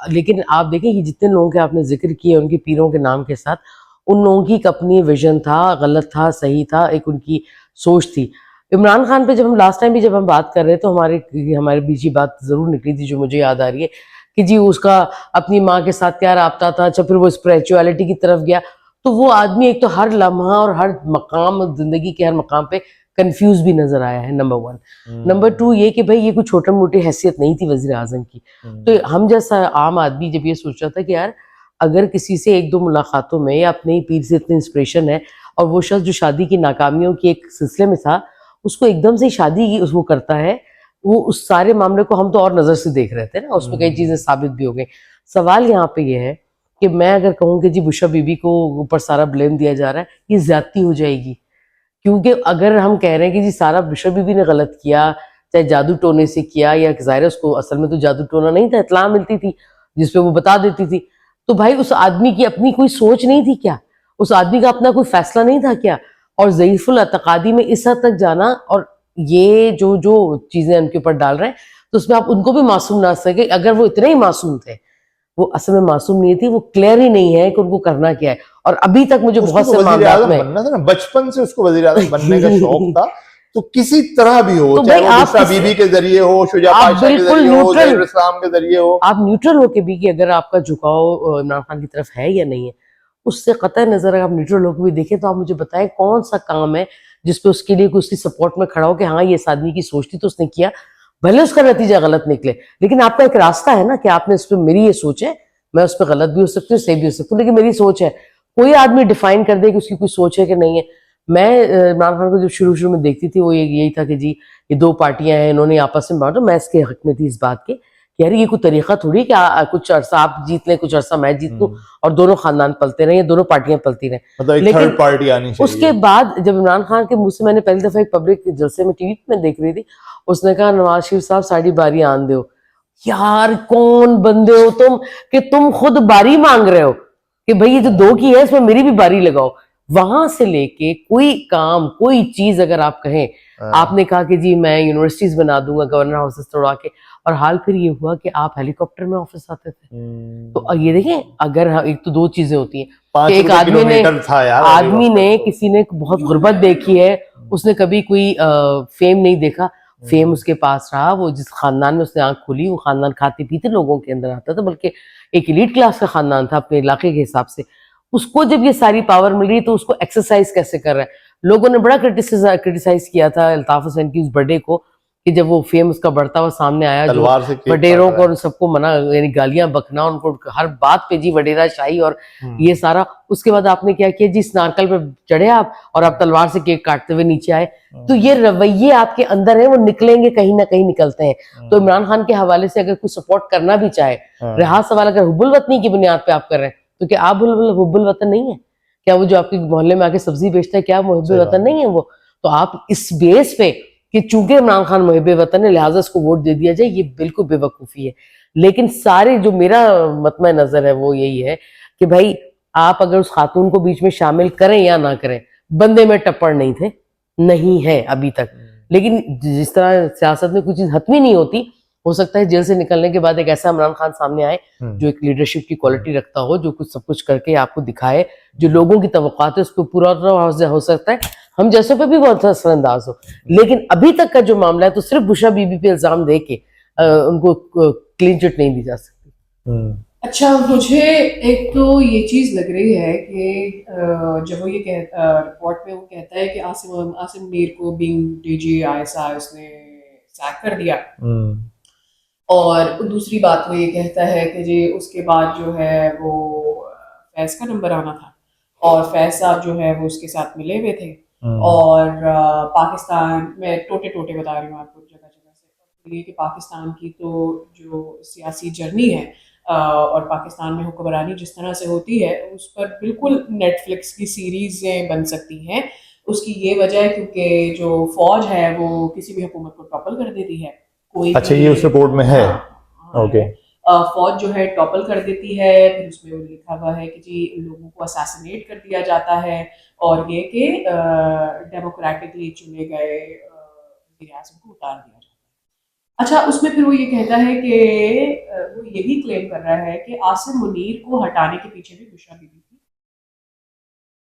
लेकिन आप देखें कि जितने लोगों के आपने जिक्र किए उनके पीरों के नाम के साथ, उन लोगों की एक अपनी विजन था, गलत था, सही था, एक उनकी सोच थी। इमरान खान पे जब हम लास्ट टाइम भी जब हम बात कर रहे तो हमारे बीच ही बात जरूर निकली थी, जो मुझे याद आ रही है कि जी उसका अपनी माँ के साथ क्या रब्ता था। अच्छा, फिर वो स्पिरिचुअलिटी की तरफ गया, तो वो आदमी एक तो हर लम्हा और हर मकाम, जिंदगी के हर मकाम पे कंफ्यूज भी नजर आया है, नंबर 1। नंबर 2 ये कि भाई ये कोई छोटा मोटी हैसियत नहीं थी वजीर आजम की। तो हम जैसा आम आदमी जब ये सोच रहा था कि यार अगर किसी से 1-2 मुलाकातों में या अपने ही पीर से इतनी इंस्पिरेशन है, और वो शख्स जो शादी की नाकामियों के एक सिलसिले में था, उसको एकदम से शादी वो करता है, वो उस सारे मामले को हम तो और नजर से देख रहे थे ना, उसमें कई चीजें साबित भी हो गई। सवाल यहाँ पे ये है कि मैं अगर कहूँ कि जी बुशरा बीबी को ऊपर सारा ब्लेम दिया जा रहा है, ये ज्यादती हो जाएगी। क्योंकि अगर हम कह रहे हैं कि जी सारा बुशरा बीबी ने गलत किया, चाहे जादू टोने से किया, या ज़ाहिर है उसको असल में तो जादू टोना नहीं था, इत्तला मिलती थी जिसपे वो बता देती थी, तो भाई उस आदमी की अपनी कोई सोच नहीं थी क्या? उस आदमी का अपना कोई फैसला नहीं था क्या? और ज़ईफुल एतकादी में इस हद तक जाना, और ये जो जो चीजें उनके ऊपर डाल रहे हैं, तो उसमें आप उनको भी मासूम ना सके। अगर वो इतने ही मासूम थे, वो असल में मासूम नहीं थी, वो क्लियर ही नहीं है कि उनको करना क्या है। और अभी तक मुझे बहुत से मामलों में बनना था ना, बचपन से उसको वजीर आजम बनने का शौक था, तो किसी तरह भी हो, तो चाहे भाई वो आप बुशरा बीबी के जरिए हो, शुजा आप पाशा के बिल्कुल जरिए हो, न्यूट्रल, ज़हीर इस्लाम के जरिए हो, आप न्यूट्रल होके भी कि अगर आपका झुकाव इमरान खान की तरफ है या नहीं है, उससे कतई नजर अगर आप न्यूट्रल होकर भी देखें, तो आप मुझे बताएं कौन सा काम है जिसपे उसके लिए उसकी सपोर्ट में खड़ा हो कि हाँ ये इस आदमी की सोच थी तो उसने किया, भले उसका नतीजा गलत निकले, लेकिन आपका एक रास्ता है ना कि आपने इस पर, मेरी ये सोच है, मैं उस पर गलत भी हो सकती हूँ, सही भी हो सकती हूँ, लेकिन मेरी सोच है। कोई आदमी डिफाइन कर दे कि उसकी कोई सोच है कि नहीं है। मैं इमरान खान को जो शुरू में देखती थी, वो यही था कि जी ये 2 पार्टियां हैं, इन्होंने आपस में बांटो। मैं इसके हक में थी इस बात के कि यार ये कोई तरीका थोड़ी कि कुछ अरसा आप जीत लें, कुछ अरसा मैं जीत लूं, और दोनों खानदान पलते रहे, दोनों पार्टियां पलती रहे। मतलब एक थर्ड पार्टी आनी चाहिए। उसके बाद जब इमरान खान के मुंह से, मैंने पहली दफा एक पब्लिक जलसे में टीवी में देख रही थी, उसने कहा नवाज शरीफ साहब साड़ी बारी आन दो। यार कौन बंदे हो तुम कि तुम खुद बारी मांग रहे हो कि भाई ये जो 2 की है इसमें मेरी भी बारी लगाओ। वहां से लेके कोई काम, कोई चीज अगर आप कहें, आपने कहा कि जी मैं यूनिवर्सिटीज बना दूंगा गवर्नर हाउसेस तोड़वा के, और हाल फिर ये हुआ कि आप हेलीकॉप्टर में ऑफिस आते थे। तो ये देखें, अगर एक तो 2 चीजें होती हैं कि एक आदमी ने किसी ने बहुत गुर्बत देखी है, उसने कभी कोई फेम नहीं देखा, फेम उसके पास रहा, वो जिस खानदान में उसने आंख खोली, वो खानदान खाते पीते लोगों के अंदर आता था, बल्कि एक एलीट क्लास का खानदान था अपने इलाके के हिसाब से। उसको जब ये सारी पावर मिल रही है, तो उसको एक्सरसाइज कैसे कर रहा है? लोगों ने बड़ा क्रिटिसाइज किया था अल्ताफ हुसैन की उस बर्थडे को कि जब वो फेम उसका बढ़ता हुआ सामने आया, जो तलवार से केक वडेरों काट को और सबको मना, यानी गालियां बकना उनको हर बात पे जी, वडेरा शाही और रहा है। ये सारा। उसके बाद आपने क्या किया जी, स्नारकल पे चढ़े आप और आप तलवार से केक काटते हुए नीचे आए। तो ये रवैये आपके अंदर है, वो निकलेंगे, कहीं ना कहीं निकलते हैं। तो इमरान खान के हवाले से अगर कोई सपोर्ट करना भी चाहे, रहा सवाल अगर हुब्बुल वतनी की बुनियाद पे आप कर रहे हैं, तो क्या आप हुब्बुल वतन नहीं है? क्या वो जो आपके मोहल्ले में आके सब्जी बेचता है, क्या मुहिब सही वतन बात नहीं है वो? तो आप इस बेस पे कि चूंकि इमरान खान मुहिब वतन है लिहाजा उसको वोट दे दिया जाए, ये बिल्कुल बेवकूफी है। लेकिन सारे जो मेरा मतम नजर है वो यही है कि भाई आप अगर उस खातून को बीच में शामिल करें या ना करें, बंदे में टप्पड़ नहीं थे, नहीं है अभी तक। लेकिन जिस तरह सियासत में कुछ चीज हतमी नहीं होती, हो सकता है जेल से निकलने के बाद एक ऐसा इमरान खान सामने आए जो एक लीडरशिप की क्वालिटी रखता हो, जो कुछ सब कुछ करके आपको दिखाए, जो लोगों की तवक्कात है उस पर पूरा हो सकता है हम जैसों पे भी बहुत असरअंदाज हो। लेकिन अभी तक का जो मामला है, तो सिर्फ बुशरा बीबी पे इल्जाम दे के उनको क्लीन चिट नहीं दी जा सकती। अच्छा, मुझे एक तो ये चीज़ लग रही है कि जब वो ये रिपोर्ट में वो कहता है कि आसिम मीर को बीइंग डीजी आईएसआई उसने सैक कर दिया, और दूसरी बात वो ये कहता है कि जी उसके बाद जो है वो फैज़ का नंबर आना था और फैज़ साहब जो है वो उसके साथ मिले हुए थे। और पाकिस्तान में टोटे टोटे बता रही हूँ आपको जगह जगह से, ये कि पाकिस्तान की तो जो सियासी जर्नी है और पाकिस्तान में हुक्मरानी जिस तरह से होती है, उस पर बिल्कुल नेटफ्लिक्स की सीरीज़ें बन सकती हैं। उसकी ये वजह है क्योंकि जो फौज है वो किसी भी हुकूमत को टॉपल कर देती है। कोई अच्छा, भी, ये उस रिपोर्ट में है। हाँ, ओके। फौज जो है टॉपल कर देती है। फिर उसमें वो लिखा हुआ है कि जी लोगों को असैसिनेट कर दिया जाता है और ये कि डेमोक्रेटिकली चुने गए वज़ीर आज़म को उतार दिया जाता है। अच्छा, उसमें फिर वो ये कहता है कि वो ये भी क्लेम कर रहा है कि आसिम मुनीर को हटाने के पीछे भी बुशरा बीबी थी।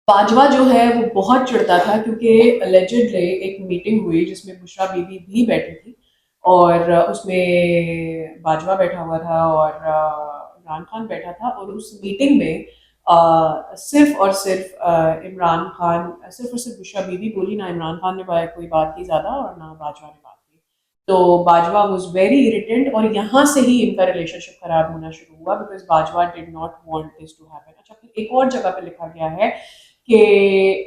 बाजवा जो है वो बहुत चिढ़ता था क्योंकि अलेजेडली एक मीटिंग हुई जिसमें बुशरा बीबी भी बैठी थी और उसमें बाजवा बैठा हुआ था और इमरान खान बैठा था, और उस मीटिंग में सिर्फ और सिर्फ इमरान खान, सिर्फ और सिर्फ बुशरा बीबी बोली, ना इमरान खान ने कोई बात की ज़्यादा और ना बाजवा ने बात की। तो बाजवा वॉज वेरी इरिटेंट और यहाँ से ही इनका रिलेशनशिप खराब होना शुरू हुआ because Bajwa did not want this to happen. अच्छा, फिर एक और जगह पे लिखा गया है कि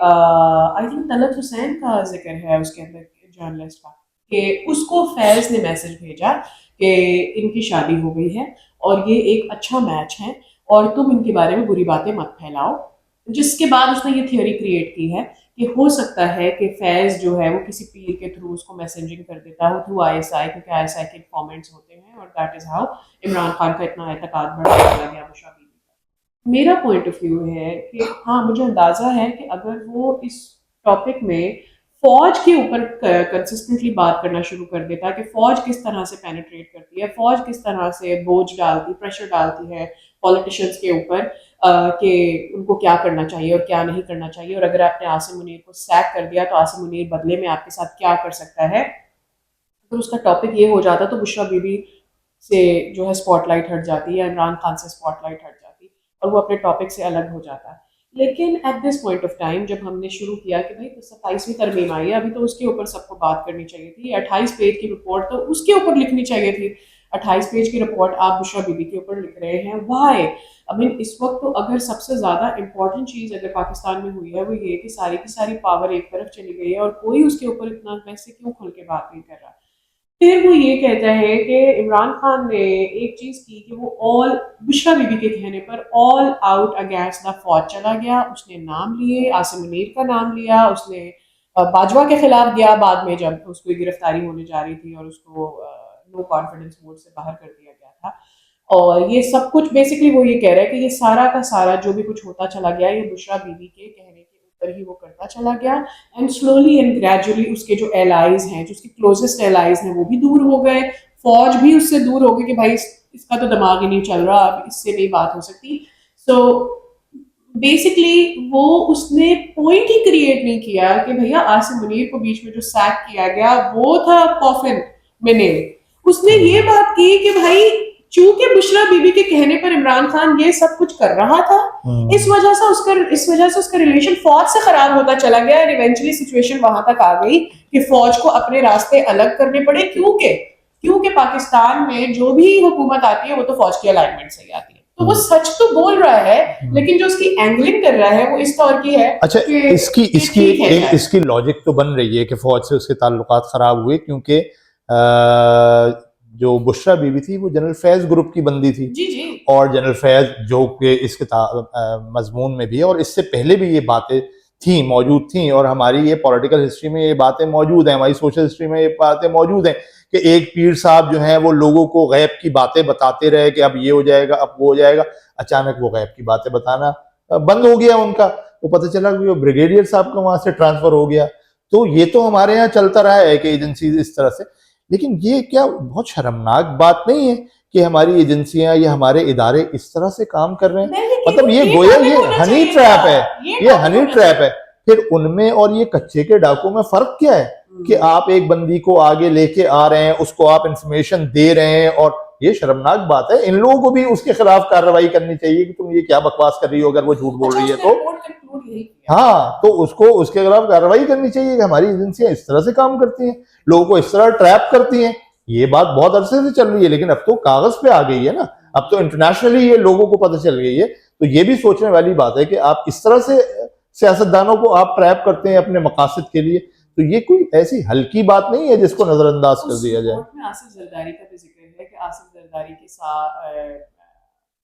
आई थिंक तलत हुसैन का जिक्र है उसके अंदर, जर्नलिस्ट का, कि उसको फैज़ ने मैसेज भेजा कि इनकी शादी हो गई है और ये एक अच्छा मैच है और तुम इनके बारे में बुरी बातें मत फैलाओ। जिसके बाद उसने ये थियोरी क्रिएट की है कि हो सकता है कि फैज़ जो है वो किसी पीर के थ्रू उसको मैसेजिंग कर देता हो थ्रू आईएसआई, क्योंकि आईएसआई के इन्फॉर्मेंट्स होते हैं और that is how Imran Khan का इतना एतकाद बढ़ा चला गया बुशरा बीबी का। मेरा पॉइंट ऑफ व्यू है कि हाँ, मुझे अंदाज़ा है कि अगर वो इस टॉपिक में फौज के ऊपर कंसिस्टेंटली बात करना शुरू कर देता है कि फौज किस तरह से पेनिट्रेट करती है, फौज किस तरह से बोझ डालती, प्रेशर डालती है पॉलिटिशियंस के ऊपर कि उनको क्या करना चाहिए और क्या नहीं करना चाहिए, और अगर आपने आसिम मुनीर को सैक कर दिया तो आसिम मुनीर बदले में आपके साथ क्या कर सकता है। अगर उसका टॉपिक ये हो जाता तो बुशरा बीबी से जो है स्पॉटलाइट हट जाती है, इमरान खान से स्पॉटलाइट हट जाती और वो अपने टॉपिक से अलग हो जाता। लेकिन at this point of time जब हमने शुरू किया कि भाई 27वीं तरमीम आई है, अभी तो उसके ऊपर सबको बात करनी चाहिए थी, 28 पेज की रिपोर्ट तो उसके ऊपर लिखनी चाहिए थी। 28 पेज की रिपोर्ट आप बुशरा बीबी के ऊपर लिख रहे हैं, वाई? आई मीन इस वक्त तो अगर सबसे ज़्यादा इंपॉर्टेंट चीज़ अगर पाकिस्तान में हुई है वो ये कि सारी की सारी पावर एक तरफ चली गई है और कोई उसके ऊपर इतना वैसे क्यों खुल के बात नहीं कर रहा। फिर वो ये कहता है कि इमरान खान ने एक चीज़ की कि वो ऑल बुशरा बीबी के कहने पर ऑल आउट अगेंस्ट द फौज चला गया। उसने नाम लिए, आसिम मुनीर का नाम लिया, उसने बाजवा के खिलाफ गया बाद में जब उसको गिरफ्तारी होने जा रही थी और उसको नो कॉन्फिडेंस वोट से बाहर कर दिया गया था। और ये सब कुछ बेसिकली वो ये कह रहा है कि ये सारा का सारा जो भी कुछ होता चला गया ये बुशरा बीबी के कहने के ऊपर ही वो करता चला गया, एंड स्लोली एंड ग्रेजुअली उसके जो एलाइज हैं, जो उसके क्लोजेस्ट एलाइज हैं, वो भी दूर हो गए, फौज भी उससे दूर हो गई कि भाई इसका तो दिमाग ही नहीं चल रहा, अब इससे नहीं बात हो सकती। सो बेसिकली वो उसने पॉइंट ही क्रिएट नहीं किया कि भैया आसिम मुनीर को बीच में जो सैक किया गया वो था कॉफिन में नेल। उसने ये बात की कि भाई चूंकि बुशरा बीबी के कहने पर इमरान खान ये सब कुछ कर रहा था, इस वजह से उसका रिलेशन फौज से खराब होता चला गया और इवेंचुअली सिचुएशन वहां तक आ गई कि फौज को अपने रास्ते अलग करने पड़े, क्योंकि पाकिस्तान में जो भी हुकूमत आती है वो तो फौज की अलाइनमेंट से ही आती है। तो वो सच तो बोल रहा है, लेकिन जो उसकी एंगलिंग कर रहा है वो इस तौर की है। अच्छा, कि इसकी ठीक है शायद। इसकी लॉजिक तो बन रही है कि फौज से उसके ताल्लुकात खराब हुए क्योंकि जो बुशरा बीबी थी वो जनरल फैज ग्रुप की बंदी थी, जी जी और जनरल फैज जो कि इस मजमून में भी है और इससे पहले भी ये बातें थी, मौजूद थी, और हमारी ये पॉलिटिकल हिस्ट्री में ये बातें मौजूद हैं, हमारी सोशल हिस्ट्री में ये बातें मौजूद हैं कि एक पीर साहब जो हैं वो लोगों को गैब की बातें बताते रहे कि अब ये हो जाएगा, अब वो हो जाएगा। अचानक वो गैब की बातें बताना बंद हो गया उनका। वो पता चला कि वो ब्रिगेडियर साहब का वहां से ट्रांसफर हो गया। तो ये तो हमारे यहाँ चलता रहा है कि एजेंसी इस तरह से, लेकिन ये क्या बहुत शर्मनाक बात नहीं है कि हमारी एजेंसियां या हमारे इदारे इस तरह से काम कर रहे हैं? मतलब ये गोया ये हनी ट्रैप है, ये हनी ट्रैप है। फिर उनमें और ये कच्चे के डाकू में फर्क क्या है कि आप एक बंदी को आगे लेके आ रहे हैं, उसको आप इंफॉर्मेशन दे रहे हैं, और ये शर्मनाक बात है। इन लोगों को भी उसके खिलाफ कार्रवाई करनी चाहिए कि तुम ये क्या बकवास कर रही हो, अगर वो झूठ बोल रही है तो। हाँ, तो उसको उसके खिलाफ कार्रवाई करनी चाहिए कि हमारी एजेंसियां इस तरह से काम करती हैं, लोगों को इस तरह ट्रैप करती हैं। ये बात बहुत अरसे से चल रही है, लेकिन अब तो कागज पे आ गई है ना, अब तो इंटरनेशनली ये लोगों को पता चल गई है। तो ये भी सोचने वाली बात है कि आप इस तरह से सियासतदानों को आप ट्रैप करते हैं अपने मकासद के लिए, तो ये कोई ऐसी हल्की बात नहीं है जिसको नजरअंदाज कर दिया जाए। में आसिफ जरदारी का भी जिक्र है कि आसिफ जरदारी के साथ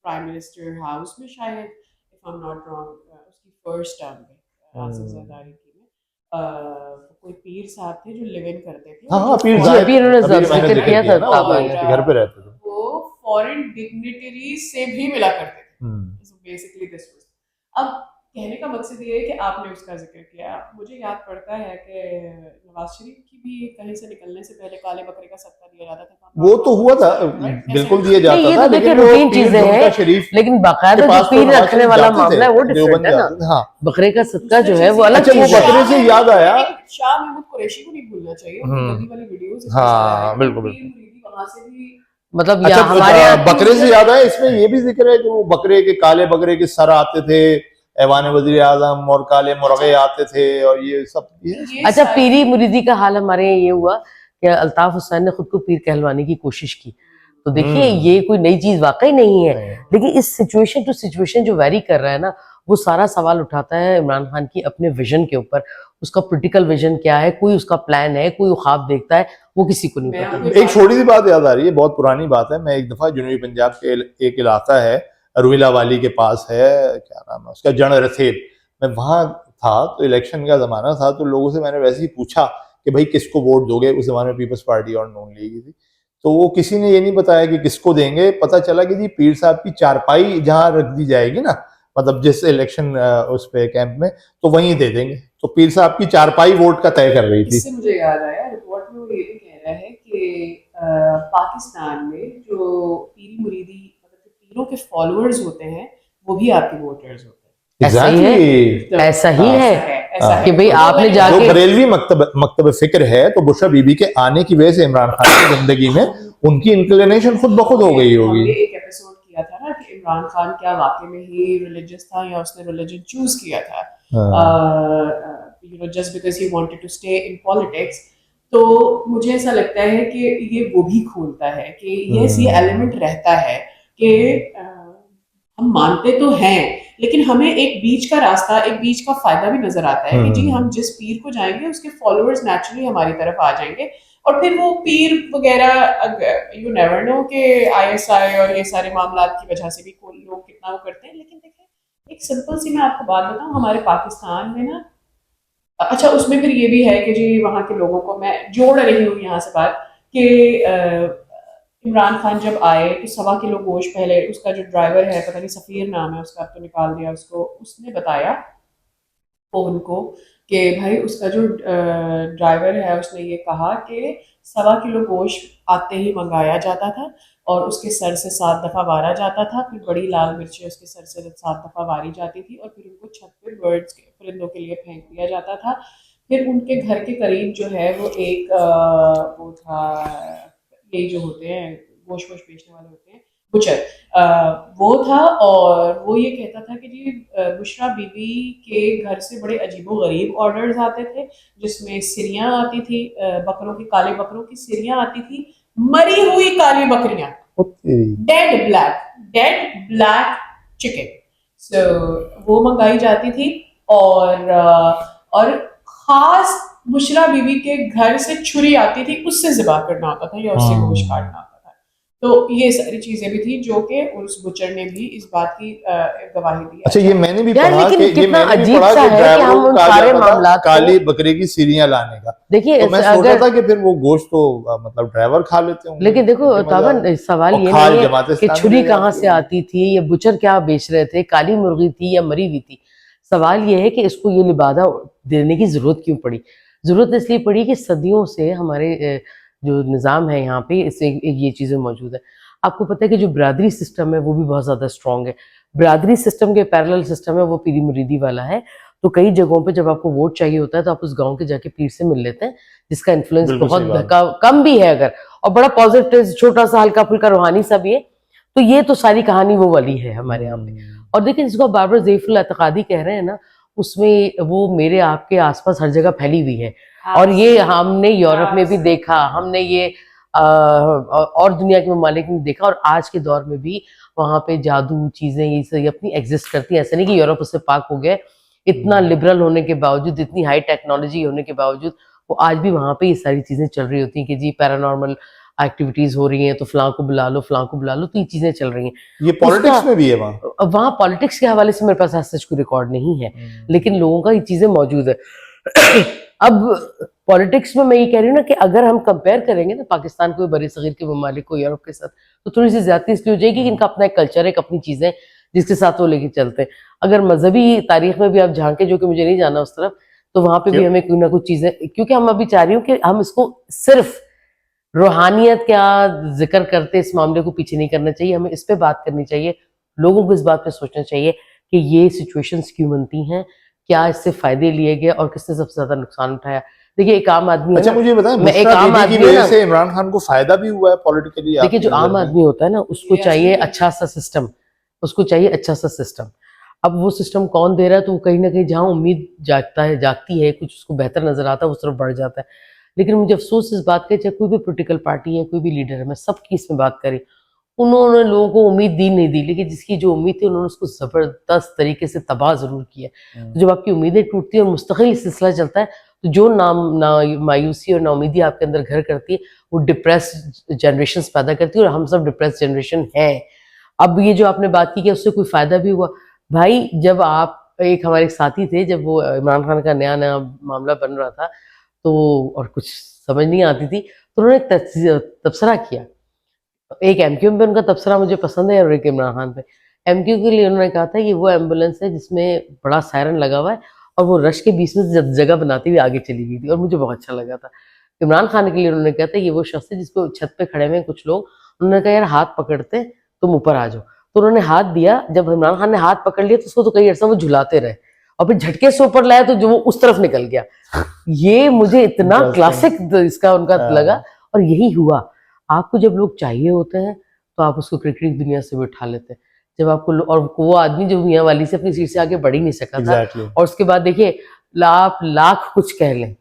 प्राइम मिनिस्टर हाउस में शायद, if I am not wrong, उसकी फर्स्ट टर्म में आसिफ जरदारी की में कोई पीर साहब थे जो लिव इन करते थे। हाँ, पीर हाँ, जाहिद, पीर उन्होंने अभी मैंने जिक्र जिक्र किया किया था ना, ताबा वो में। उसके घर पे रहते थे। वो फॉरेन डिग्निटरीज से भी मिला करते थे। Basically this was. अब कहने का मकसद ये है कि आपने उसका जिक्र किया, मुझे याद पड़ता है कि नवाज शरीफ की भी कहीं से निकलने से पहले काले बकरे का सदका दिया जाता था। वो तो हुआ था, बिल्कुल दिया जाता था, लेकिन वो रूटीन पीर चीजें झुमका हैं, शरीफ लेकिन बाकायदा जो पीर रखने वाला मामला है वो डिफरेंट है ना। हाँ, बकरे का सदका जो है वो अलग अच्छा, वो चीज है। बकरे से याद आया, शाह महमूद कुरैशी को नहीं भूलना चाहिए, उनकी गंदी वाली वीडियोस। हाँ बिल्कुल बिल्कुल। वहां से भी मतलब अच्छा, हमारे यहाँ बकरे से याद आया, इसमें ये भी जिक्र है कि वो बकरे के, काले बकरे के सर आते थे ऐवान वजीर आजम, और काले मुर्गे आते थे, और ये सब अच्छा, पीरी मुरीदी का हाल हमारे यहाँ ये हुआ कि अल्ताफ हुसैन ने खुद को पीर कहलवाने की कोशिश की। तो देखिए ये कोई नई चीज वाकई नहीं है, लेकिन इस सिचुएशन टू सिचुएशन जो वेरी कर रहा है ना, वो सारा सवाल उठाता है इमरान खान की अपने विजन के ऊपर। उसका पॉलिटिकल विजन क्या है, कोई उसका प्लान है, कोई ख्वाब देखता है, वो किसी को नहीं पता। एक छोटी सी बात याद आ रही है, बहुत पुरानी बात है। मैं एक दफा जनूबी पंजाब के एक इलाका है, रुहिला वाली के पास है, क्या नाम है उसका, जन रसेल, मैं वहां था। तो इलेक्शन का जमाना था, तो लोगों से मैंने वैसे ही पूछा कि भाई किसको वोट दोगे। उस जमाने में पीपल्स पार्टी और नून लीग थी। तो वो किसी ने ये नहीं बताया कि किसको देंगे। पता चला कि जी पीर साहब की चारपाई जहां रख दी जाएगी ना, मतलब जिस इलेक्शन उस पे कैंप में, तो वहीं दे देंगे। तो पीर साहब की चारपाई वोट का तय कर रही थी। इससे मुझे याद आया, रिपोर्ट में वो ये भी कह रहा है कि पाकिस्तान में जो पीरी मुरीदी, मतलब जो पीरों के फॉलोअर्स होते हैं, वो भी आपके वोटर्स होते हैं। ऐसा ही है, ऐसा ही है कि भाई आपने जाके, जो बरेलवी मकतब फिक्र है, तो बुशरा बीबी के आने की वजह से इमरान खान की जिंदगी में उनकी इंक्लिनेशन खुद ब खुद हो गई होगी। एक एपिसोड किया था ना कि इमरान खान क्या वाकई में ही रिलीजियस था या उसने रिलीजन चूज किया था, just because he wanted to stay in politics. तो मुझे ऐसा लगता है कि ये वो भी खोलता है कि ये एलिमेंट रहता है कि हम मानते तो हैं, लेकिन हमें एक बीच का रास्ता, एक बीच का फायदा भी नजर आता है कि जी हम जिस पीर को जाएंगे उसके फॉलोअर्स नेचुरली हमारी तरफ आ जाएंगे, और फिर वो पीर वगैरह यू नेवर नो कि आईएसआई और ये सारे मामला की वजह से भी कोई लोग कितना वो करते हैं। लेकिन देखिए एक सिंपल सी मैं आपको बात बताऊं, हमारे पाकिस्तान में ना, अच्छा उसमें फिर ये भी है कि जी वहाँ के लोगों को, मैं जोड़ रही हूँ यहाँ से बात कि इमरान खान जब आए तो 1.25 किलो गोश्त, पहले उसका जो ड्राइवर है, पता नहीं सफ़ीर नाम है उसका, अब तो निकाल दिया उसको, उसने बताया फोन को कि भाई उसका जो ड्राइवर है उसने ये कहा कि 1.25 किलो गोश्त आते ही मंगाया जाता था और उसके सर से 7 दफ़ा वारा जाता था, फिर बड़ी लाल मिर्चें उसके सर से 7 दफ़ा वारी जाती थी, और फिर उनको छत पर बर्ड्स के, परिंदों के लिए फेंक दिया जाता था। फिर उनके घर के करीब जो है वो एक वो था, ये जो होते हैं गोश्त बेचने वाले होते हैं, बुचर, वो था। और वो ये कहता था कि जी बुशरा बीबी के घर से बड़े अजीबोगरीब ऑर्डर्स आते थे, जिसमें सिरियां आती थी, बकरों की, काले बकरों की सिरियां आती थी, मरी हुई काली बकरियां, डेड ब्लैक चिकन। सो वो मंगाई जाती थी। और खास बुशरा बीबी के घर से छुरी आती थी, उससे ज़िबा करना होता था या उससे गोश्त काटना होता था। तो ये सारी चीजें भी थी जो कि उस बुचर ने भी इस बात की गवाही दी। अच्छा, ये मैंने भी यार, पढ़ा लेकिन कि ये कितना मैंने भी अजीब पढ़ा सा कि है कि ड्राइवरों हम को उन कहा सारे जाता था मामलात काली को, बकरे की सीरियां लाने का। देखिए तो मैं सोचता अगर, था कि फिर वो गोश्त तो मतलब ड्राइवर खा लेते होंगे, लेकिन देखो उनके मजा ताबन, सवाल और ये खाल नहीं है जमात कि इस्लामी छुरी ले कहाँ जाती से होगी। आती थी, ये बुचर क्या बेच रहे थे, काली मुर्गी थी या मरी हुई थी। सवाल ये है कि इसको ये लिबादा देने की जरूरत क्यों पड़ी। जरूरत इसलिए पड़ी कि सदियों से हमारे जो निज़ाम है यहाँ पे, इससे ये चीज़ें मौजूद है। आपको पता है कि जो बिरादरी सिस्टम है वो भी बहुत ज़्यादा स्ट्रॉन्ग है। बिरादरी सिस्टम के पैरेलल सिस्टम है वो पीरी मुरीदी वाला है। तो कई जगहों पे जब आपको वोट चाहिए होता है तो आप उस गांव के जाके पीर से मिल लेते हैं, जिसका इन्फ्लुएंस बिल्कुल बहुत सही बात। कम भी है अगर, और बड़ा पॉजिटिव, छोटा सा हल्का फुल्का रूहानी सा भी है। तो ये तो सारी कहानी वो वाली है हमारे यहाँ पे। और देखिए, जिसको आप बार बार ज़ईफ़ुल एतक़ादी कह रहे हैं ना, उसमें वो मेरे आपके आसपास हर जगह फैली हुई है। और ये हमने यूरोप में भी देखा, हमने ये और दुनिया के ममालिक में देखा, और आज के दौर में भी वहाँ पे जादू चीज़ें ये सब अपनी एग्जिस्ट करती हैं। ऐसा नहीं कि यूरोप उससे पाक हो गया। इतना लिबरल होने के बावजूद, इतनी हाई टेक्नोलॉजी होने के बावजूद, वो आज भी वहाँ पे ये सारी चीज़ें चल रही होती हैं कि जी पैरानॉर्मल एक्टिविटीज़ हो रही हैं तो फलां को बुला लो, फलां को बुला लो, तो ये चीज़ें चल रही हैं। ये पॉलिटिक्स में भी है वहाँ। वहाँ पॉलिटिक्स के हवाले से मेरे पास ऐसा कोई रिकॉर्ड नहीं है, लेकिन लोगों का ये चीज़ें मौजूद है। अब पॉलिटिक्स में मैं ये कह रही हूँ ना कि अगर हम कंपेयर करेंगे ना पाकिस्तान को, बड़े सगीर के ममालिक को यूरोप के साथ, तो थोड़ी सी ज्यादती इसलिए हो जाएगी कि इनका अपना एक कल्चर है, एक अपनी चीज़ें जिसके साथ वो लेके चलते हैं। अगर मजहबी तारीख में भी आप झांके, जो कि मुझे नहीं जाना उस तरफ, तो वहाँ पे भी हमें कोई ना कुछ चीज़ें, क्योंकि हम अभी चाह रही हूँ कि हम इसको सिर्फ रूहानियत क्या जिक्र करते इस मामले को पीछे नहीं करना चाहिए, हमें इस पे बात करनी चाहिए। लोगों को इस बात पे सोचना चाहिए कि ये सिचुएशंस क्यों बनती हैं, क्या इससे फायदे लिए गए और किसने सबसे ज्यादा नुकसान उठाया। देखिए, एक आम आदमी है अच्छा, ना, मुझे बताएं, मैं एक बुशरा आम बीबी की आदमी है वजह ना, से इमरान खान को फायदा भी हुआ है पॉलिटिकली देखिए जो आपकी आम नजर में? आदमी होता है ना, उसको ये चाहिए ऐसे ही अच्छा सा सिस्टम, उसको चाहिए अच्छा सा सिस्टम। अब वो सिस्टम कौन दे रहा है, तो वो कहीं ना कहीं जहाँ उम्मीद जागती है, कुछ उसको बेहतर नजर आता है, उस तरफ बढ़ जाता है। लेकिन मुझे अफसोस इस बात का, चाहे कोई भी पोलिटिकल पार्टी है, कोई भी लीडर है, मैं सबकी इसमें बात करी, उन्होंने लोगों को उम्मीद दी नहीं दी, लेकिन जिसकी जो उम्मीद थी उन्होंने उसको जबरदस्त तरीके से तबाह जरूर किया। तो जब आपकी उम्मीदें टूटती है और मुस्तकिल सिलसिला चलता है, तो जो ना मायूसी और नाउमीदी आपके अंदर घर करती है, वो डिप्रेस जनरेशन पैदा करती है, और हम सब डिप्रेस जनरेशन हैं। अब ये जो आपने बात की कि उससे कोई फायदा भी हुआ, भाई जब आप, एक हमारे एक साथी थे, जब वो इमरान खान का नया नया मामला बन रहा था, तो और कुछ समझ नहीं आती थी, तो उन्होंने एक तबसरा किया। एक एमक्यू पे उनका तबसरा मुझे पसंद है, और एक इमरान खान पे। एमक्यू के लिए उन्होंने कहा था कि वो एम्बुलेंस है जिसमें बड़ा सायरन लगा हुआ है, और वो रश के बीच में जगह बनाती हुई आगे चली गई थी, और मुझे बहुत अच्छा लगा था। इमरान खान के लिए उन्होंने कहा था कि वो शख्स है जिसपे छत पे खड़े हुए कुछ लोग, उन्होंने कहा यार हाथ पकड़ते तुम ऊपर आ जाओ, तो उन्होंने हाथ दिया। जब इमरान खान ने हाथ पकड़ लिया तो उसको तो कई अर्सा वो झुलाते रहे, और फिर झटके से ऊपर लाया तो जो वो उस तरफ निकल गया। ये मुझे इतना क्लासिक इसका उनका लगा, और यही हुआ। आपको जब लोग चाहिए होते हैं तो आप उसको क्रिकेट दुनिया से भी उठा लेते हैं। जब आपको और वो आदमी जो मियाँ वाली से अपनी सीट से आगे बढ़ ही नहीं सका था। और उसके बाद देखिए, आप लाख कुछ कह लें,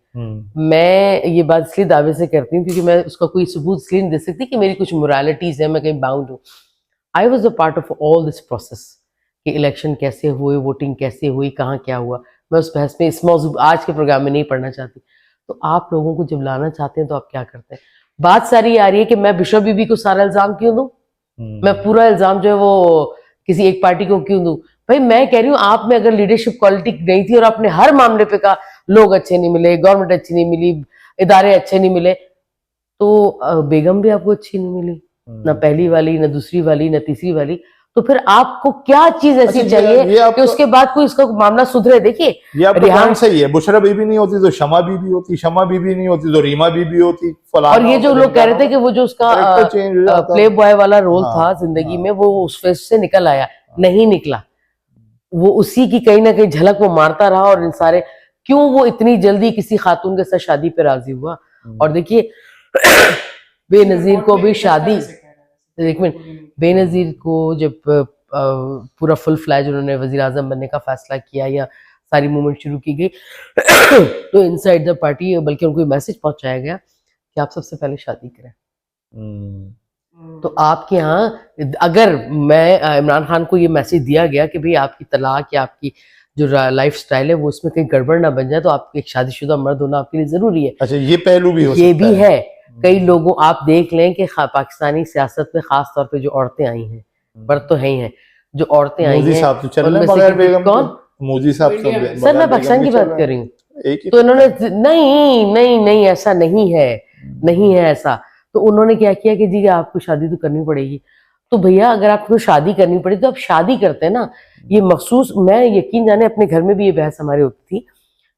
मैं ये बात इसलिए दावे से करती हूँ क्योंकि मैं उसका कोई सबूत इसलिए नहीं दे सकती कि मेरी कुछ मोरालिटीज है, मैं कहीं बाउंड हूँ। I was a part of all this process कि इलेक्शन कैसे हुए, वोटिंग कैसे हुई, कहाँ क्या हुआ। मैं उस बहस में, इस मौजूद आज के प्रोग्राम में नहीं पढ़ना चाहती। तो आप लोगों को जब लाना चाहते हैं तो आप क्या करते हैं? बात सारी आ रही है कि मैं बिशप बीबी को सारा इल्जाम क्यों दूं, मैं पूरा इल्जाम जो है वो किसी एक पार्टी को क्यों दूं? भाई मैं कह रही हूँ, आप में अगर लीडरशिप क्वालिटी नहीं थी और आपने हर मामले पे कहा लोग अच्छे नहीं मिले, गवर्नमेंट अच्छी नहीं मिली, इदारे अच्छे नहीं मिले, तो बेगम भी आपको अच्छी नहीं मिली, ना पहली वाली, ना दूसरी वाली, ना तीसरी वाली। तो फिर आपको क्या चीज ऐसी चाहिए कि उसके बाद कोई इसका मामला सुधरे? देखिए, ये आपका पॉइंट सही है। बुशरा बीबी नहीं होती तो शमा बीबी होती, शमा बीबी नहीं होती तो रीमा बीबी होती, और ये जो लोग कह रहे थे कि वो जो उसका प्ले बॉय वाला रोल था जिंदगी में, वो उस फेस से निकल आया, नहीं निकला। वो उसी की कहीं ना कहीं झलक वो मारता रहा, और इन सारे क्यों वो इतनी जल्दी किसी खातून के साथ शादी पे राजी हुआ। और देखिए बेनजीर को भी शादी, एक मिनट, बेनज़ीर को जब पूरा फुल फ्लैज उन्होंने वज़ीर आज़म बनने का फैसला किया या सारी मूवमेंट शुरू की गई तो इनसाइड द पार्टी बल्कि उनको मैसेज पहुंचाया गया कि आप सबसे पहले शादी करें। तो आपके यहाँ अगर मैं इमरान खान को ये मैसेज दिया गया कि भाई आपकी तलाक या आपकी जो लाइफ स्टाइल है वो उसमें कहीं गड़बड़ ना बन जाए, तो आप एक शादीशुदा मर्द होना आपके लिए जरूरी है। अच्छा, ये पहलू भी हो ये सकता भी है। कई लोगों, आप देख लें कि पाकिस्तानी सियासत में खास तौर पे जो औरतें आई हैं, मर्द तो है ही हैं, जो औरतें आई मोदी हैं साहब तो चल रहे उनमें हैं से बगैर कितनी- बेगम के। कौन? मोदी साहब तो इंडिया में। सर बगैर मैं बेगम पाकिस्तान के की चल बात रहे कर रही हूँ। हैं। एक ही तो इन्होंने नहीं नहीं नहीं ऐसा नहीं है, नहीं है ऐसा। तो उन्होंने क्या किया कि जी आपको शादी तो करनी पड़ेगी। तो भैया अगर आपको शादी करनी पड़ी तो आप शादी करते हैं ना। ये मखसूस, मैं यकीन जाने अपने घर में भी ये बहस हमारे होती थी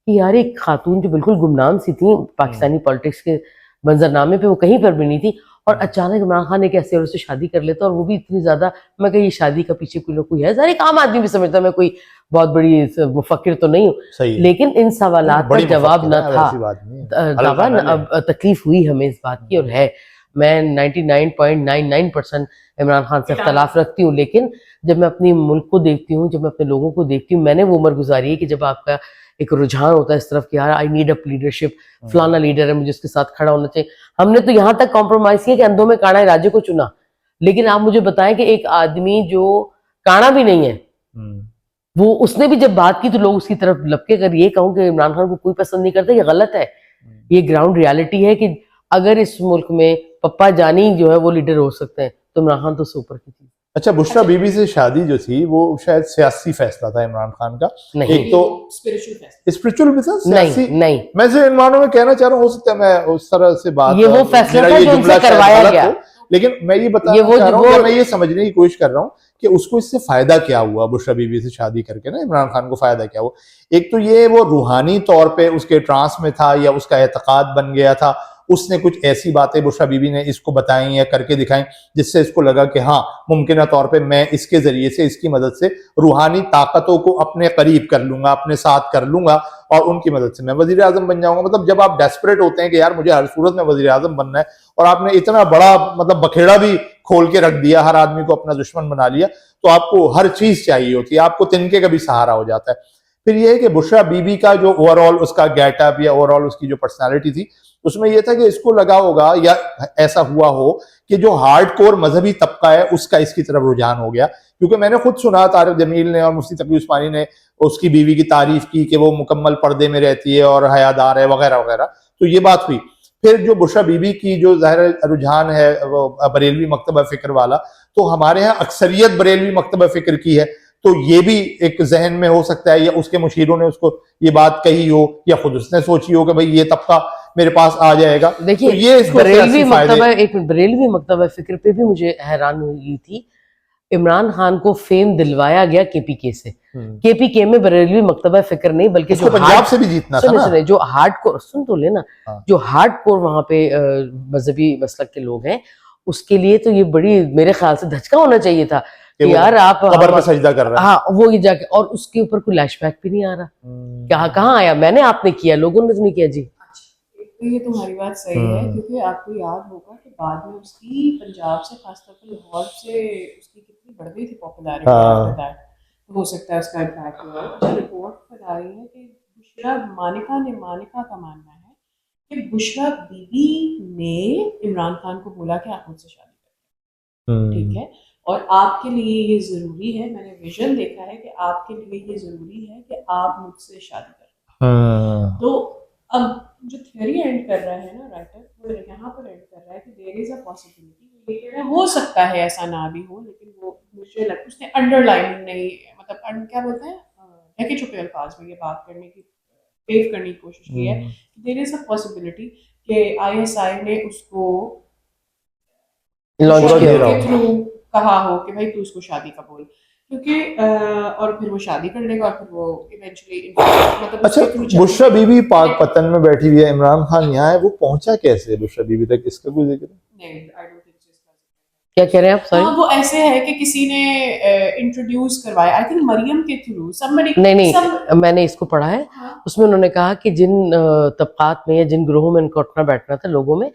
कि यार एक खातून जो बिल्कुल गुमनाम सी थी पाकिस्तानी पॉलिटिक्स के मंजरनामे पे, वो कहीं पर भी नहीं थी, और अचानक इमरान खान एक ऐसे औरत से शादी कर लेता, और वो भी इतनी ज्यादा। मैं कही शादी का पीछे कोई ना कोई है, एक आम आदमी भी समझता, मैं कोई बहुत बड़ी मुफक्किर तो नहीं हूँ, सही है। लेकिन इन सवालात का बड़ी जवाब मुफक्किर न है, था। ऐसी बात नहीं है। ताबा हल्का ना अब तकलीफ हुई हमें इस बात की, और है। मैं 99.99% इमरान खान से इख्तलाफ रखती हूँ, लेकिन जब मैं अपनी मुल्क को देखती हूँ, जब मैं अपने लोगों को देखती हूँ, मैंने वो उम्र गुजारी है कि जब आपका एक रुझान होता है इस तरफ कि यार आई नीड अप लीडरशिप, फलाना लीडर है, मुझे उसके साथ खड़ा होना चाहिए। हमने तो यहाँ तक कॉम्प्रोमाइज किया कि अंधों में काणा राज्य को चुना। लेकिन आप मुझे बताएं कि एक आदमी जो काणा भी नहीं है, वो उसने भी जब बात की तो लोग उसकी तरफ लपके कर ये कहूँ कि इमरान खान को कोई पसंद नहीं करता, ये गलत है। ये ग्राउंड रियलिटी है कि अगर इस मुल्क में पप्पा जानी जो है वो लीडर हो सकते हैं, तो इमरान खान तो सुपर की चीज अच्छा, बुशरा बीबी से शादी जो थी वो शायद सियासी फैसला था इमरान खान का। नहीं। एक तो स्पिरिचुअल फैसला। स्पिरिचुअल भी था, सियासी नहीं। मैं से इन मानों में कहना चाह रहा हूँ, हो सकता है मैं उस तरह से बात, ये वो फैसला मेरा था ये जो जुमला उनसे शायद करवाया गलत गया। हो, लेकिन मैं ये बताना ये वो- चाह रहा हूँ, वो- या मैं ये समझने की कोशिश कर रहा हूँ कि उसको इससे फायदा क्या हुआ, बुशरा बीबी से शादी करके ना इमरान खान को फायदा क्या हुआ। एक तो ये वो रूहानी तौर पे उसके ट्रांस में था, या उसका एतकाद बन गया था, उसने कुछ ऐसी बातें बुशरा बीबी ने इसको बताई या करके दिखाई जिससे इसको लगा कि हाँ मुमकिन तौर पे मैं इसके जरिए से, इसकी मदद से रूहानी ताकतों को अपने करीब कर लूंगा, अपने साथ कर लूंगा, और उनकी मदद से मैं वजीर आजम बन जाऊंगा। मतलब जब आप डेस्परेट होते हैं कि यार मुझे हर सूरत में वजीर आजम बनना है, और आपने इतना बड़ा मतलब बखेड़ा भी खोल के रख दिया, हर आदमी को अपना दुश्मन बना लिया, तो आपको हर चीज चाहिए होती है, आपको तिनके का भी सहारा हो जाता है। फिर यह है कि बुशरा बीबी का जो ओवरऑल उसका गेटअप या ओवरऑल उसकी जो पर्सनालिटी थी, उसमें यह था कि इसको लगा होगा या ऐसा हुआ हो कि जो हार्डकोर मजहबी तबका है उसका इसकी तरफ रुझान हो गया। क्योंकि मैंने खुद सुना तारिक जमील ने और मुफ्ती तकी उस्मानी ने उसकी बीवी की तारीफ की कि वो मुकम्मल पर्दे में रहती है और हयादार है वगैरह वगैरह, तो ये बात हुई। फिर जो बुशरा बीबी की जो ज़ाहिर रुझान है वो बरेलवी मकतबा फिक्र वाला, तो हमारे यहाँ अक्सरियत बरेलवी मकतबा फिक्र की है, तो ये भी एक जहन में हो सकता है, या उसके मुशीरों ने उसको ये बात कही हो, या खुद उसने सोची हो कि भाई ये तबका मेरे पास आ जाएगा। देखिए तो ये इसको बरेलवी सियासी फायदे- मकतबा, एक मिनट, बरेलवी मकतबा फिक्र पे भी मुझे हैरान हुई थी। इमरान खान को फेम दिलवाया गया केपीके से। केपीके में बरेलवी मकतबा फिक्र नहीं, बल्कि उसको पंजाब से भी जीतना था ना। सुने जो हार्डकोर, सुन तो लेना, हाँ। जो हार्डकोर वहां पे मजहबी मसलक के लोग हैं, उसके लिए तो ये बड़ी मेरे ख्याल से धचका होना चाहिए था कि यार आप कब्र पे सजदा कर रहा है। हाँ वो ये जाके, और उसके ऊपर कोई लैशबैक भी नहीं आ रहा। कहाँ आया? मैंने, आपने किया, लोगों ने तो नहीं किया जी। तो ये तुम्हारी बात सही है, क्योंकि आपको याद होगा कि बाद में उसकी पंजाब से, खासतौर पर लाहौर से उसकी कितनी बढ़ गई थी पॉपुलैरिटी आफ्टर दैट। तो हो सकता है उसका इम्पैक्ट हुआ। अच्छा, रिपोर्ट पर आ रही है कि बुशरा मानिका का मानना है कि बुशरा बीबी ने इमरान खान को बोला कि आप मुझसे शादी करें, ठीक है, और आपके लिए ये ज़रूरी है, मैंने विजन देखा है कि आपके लिए ये ज़रूरी है कि आप मुझसे शादी करें। तो अब जो थ्योरी एंड कर रहा है ना राइटर, वो यहाँ पर एंड कर रहा है कि देयर इज अ पॉसिबिलिटी, ये कह रहा है हो सकता है ऐसा ना भी हो, लेकिन वो मुझे लगता है उसने अंडरलाइन नहीं, मतलब क्या बोलते हैं, ढके छुपे अल्फाज में ये बात करने की, पेव करने की कोशिश की है। देयर इज अ पॉसिबिलिटी कि आईएसआई ने उसको लॉन्च किया के थ्रू कहा हो कि भाई तू उसको शादी का बोल, क्योंकि और फिर वो शादी कर लेगा, और फिर वो इवेंचुअली मतलब अच्छा, उसके थ्रू बुशरा बीबी पाक पतन में बैठी हुई है, इमरान खान यहाँ है, वो पहुंचा कैसे बुशरा बीबी तक, इसका कोई जिक्र नहीं, आई डोंट थिंक क्या कह रहे हैं आप? सॉरी। हाँ, वो ऐसे है कि किसी ने इंट्रोड्यूस करवाया, आई थिंक मरियम के थ्रू, somebody नहीं, मैंने इसको पढ़ा है। हाँ। उसमें उन्होंने कहा कि जिन तबकात में या जिन ग्रोहों में इनको उठना बैठना था लोगों में,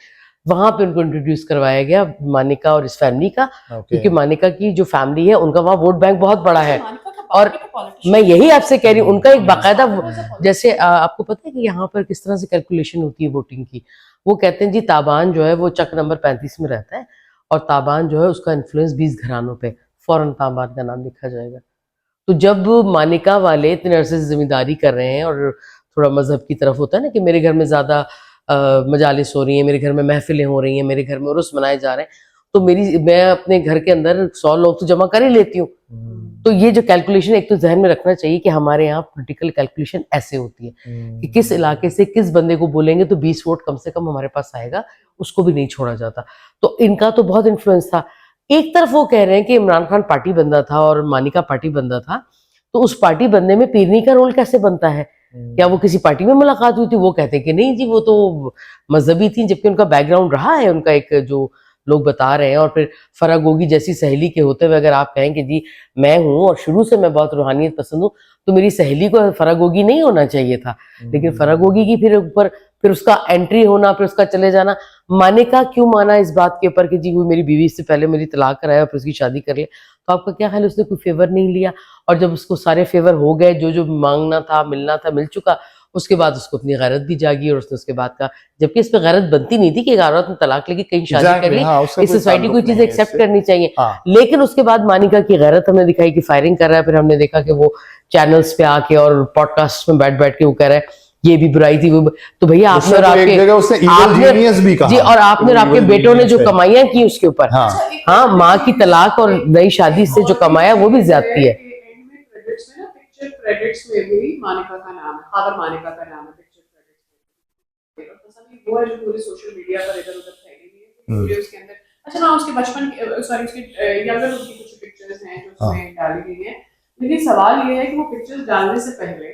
वहां पे उनको इंट्रोड्यूस करवाया गया मानिका और इस फैमिली का, ओके क्योंकि मानिका की जो फैमिली है उनका वहाँ वोट बैंक बहुत बड़ा है। मानिका का और बाप भी तो politician मैं है। यही आपसे कह रही हूँ, उनका एक His बाकायदा father was a politician. जैसे आपको पता है कि यहाँ पर किस तरह से कैलकुलेशन होती है वोटिंग की। वो कहते हैं जी ताबान जो है वो चक नंबर 35 में रहता है, और ताबान जो है उसका इन्फ्लुएंस 20 घरानों पे, फौरन ताबान का नाम लिखा जाएगा। तो जब मानिका वाले इतने अरसे से जिम्मेदारी कर रहे हैं, और थोड़ा मजहब की तरफ होता है ना कि मेरे घर में ज्यादा मजालिस हो रही हैं, मेरे घर में महफिलें हो रही हैं, मेरे घर में उर्स मनाए जा रहे हैं, तो मैं अपने घर के अंदर 100 लोग तो जमा कर ही लेती हूँ। तो ये जो कैलकुलेशन एक तो जहन में रखना चाहिए कि हमारे यहाँ पॉलिटिकल कैलकुलेशन ऐसे होती है कि किस इलाके से किस बंदे को बोलेंगे तो 20 वोट कम से कम हमारे पास आएगा, उसको भी नहीं छोड़ा जाता। तो इनका तो बहुत इन्फ्लुएंस था। एक तरफ वो कह रहे हैं कि इमरान खान पार्टी बंदा था और मानिका पार्टी बंदा था, तो उस पार्टी बनने में पीरनी का रोल कैसे बनता है? क्या वो किसी पार्टी में मुलाकात हुई थी? वो कहते हैं कि नहीं जी वो तो मजहबी थी, जबकि उनका बैकग्राउंड रहा है, उनका एक जो लोग बता रहे हैं। और फिर फरागोगी जैसी सहेली के होते हुए अगर आप कहें कि जी मैं हूँ और शुरू से मैं बहुत रूहानियत पसंद हूँ, तो मेरी सहेली को फरागोगी नहीं होना चाहिए था। लेकिन फरागोगी की फिर ऊपर फिर उसका एंट्री होना, फिर उसका चले जाना, मानिका क्यों माना इस बात के ऊपर कि जी वो मेरी बीवी से पहले मेरी तलाक कराया और फिर उसकी शादी कर ले, तो आपका क्या ख्याल है? उसने कोई फेवर नहीं लिया, और जब उसको सारे फेवर हो गए, जो जो मांगना था मिलना था मिल चुका, उसके बाद उसको अपनी गैरत भी जागी, और उसने उसके बाद कहा, जबकि इस पर गैरत बनती नहीं थी कि एक औरत ने तलाक लेके कहीं शादी कर ली, हाँ, उसका इस कोई सोसाइटी को ताल्लुक चीज नहीं है एक्सेप्ट इससे। करनी चाहिए। हाँ लेकिन उसके बाद मानिका की गैरत हमने दिखाई कि फायरिंग कर रहा है, फिर हमने देखा कि वो चैनल्स पे आके और पॉडकास्ट में बैठ बैठ के वो कह रहा है ये भी बुराई थी, वो तो भैया आपने उसने और तो एक आपके जगह उसने evil genius भी कहा जी, और आपने और कि वो आपके evil बेटों ने genius जो है। कमाइयां की उसके ऊपर, हाँ अच्छा, एक हाँ, और माँ की चीज़ तलाक और एक- नई शादी से एक जो और कमाया वो भी चीज़ ज्यादती है। कि एंड में क्रेडिट्स में ना, पिक्चर क्रेडिट्स में भी मानिका का नाम है, खावर मानिका का नाम है पिक्चर क्रेडिट्स में। और पसंद ही वो है जो पूरे सोशल मीडिया पर इधर उधर फैली हुई है, पूरे उसके अंदर। अच्छा हाँ, उसके बचपन सॉरी उसके यंगर की कुछ पिक्चर्स हैं जो उसमें डाली गई हैं, लेकिन सवाल ये है कि वो पिक्चर्स डालने से पहले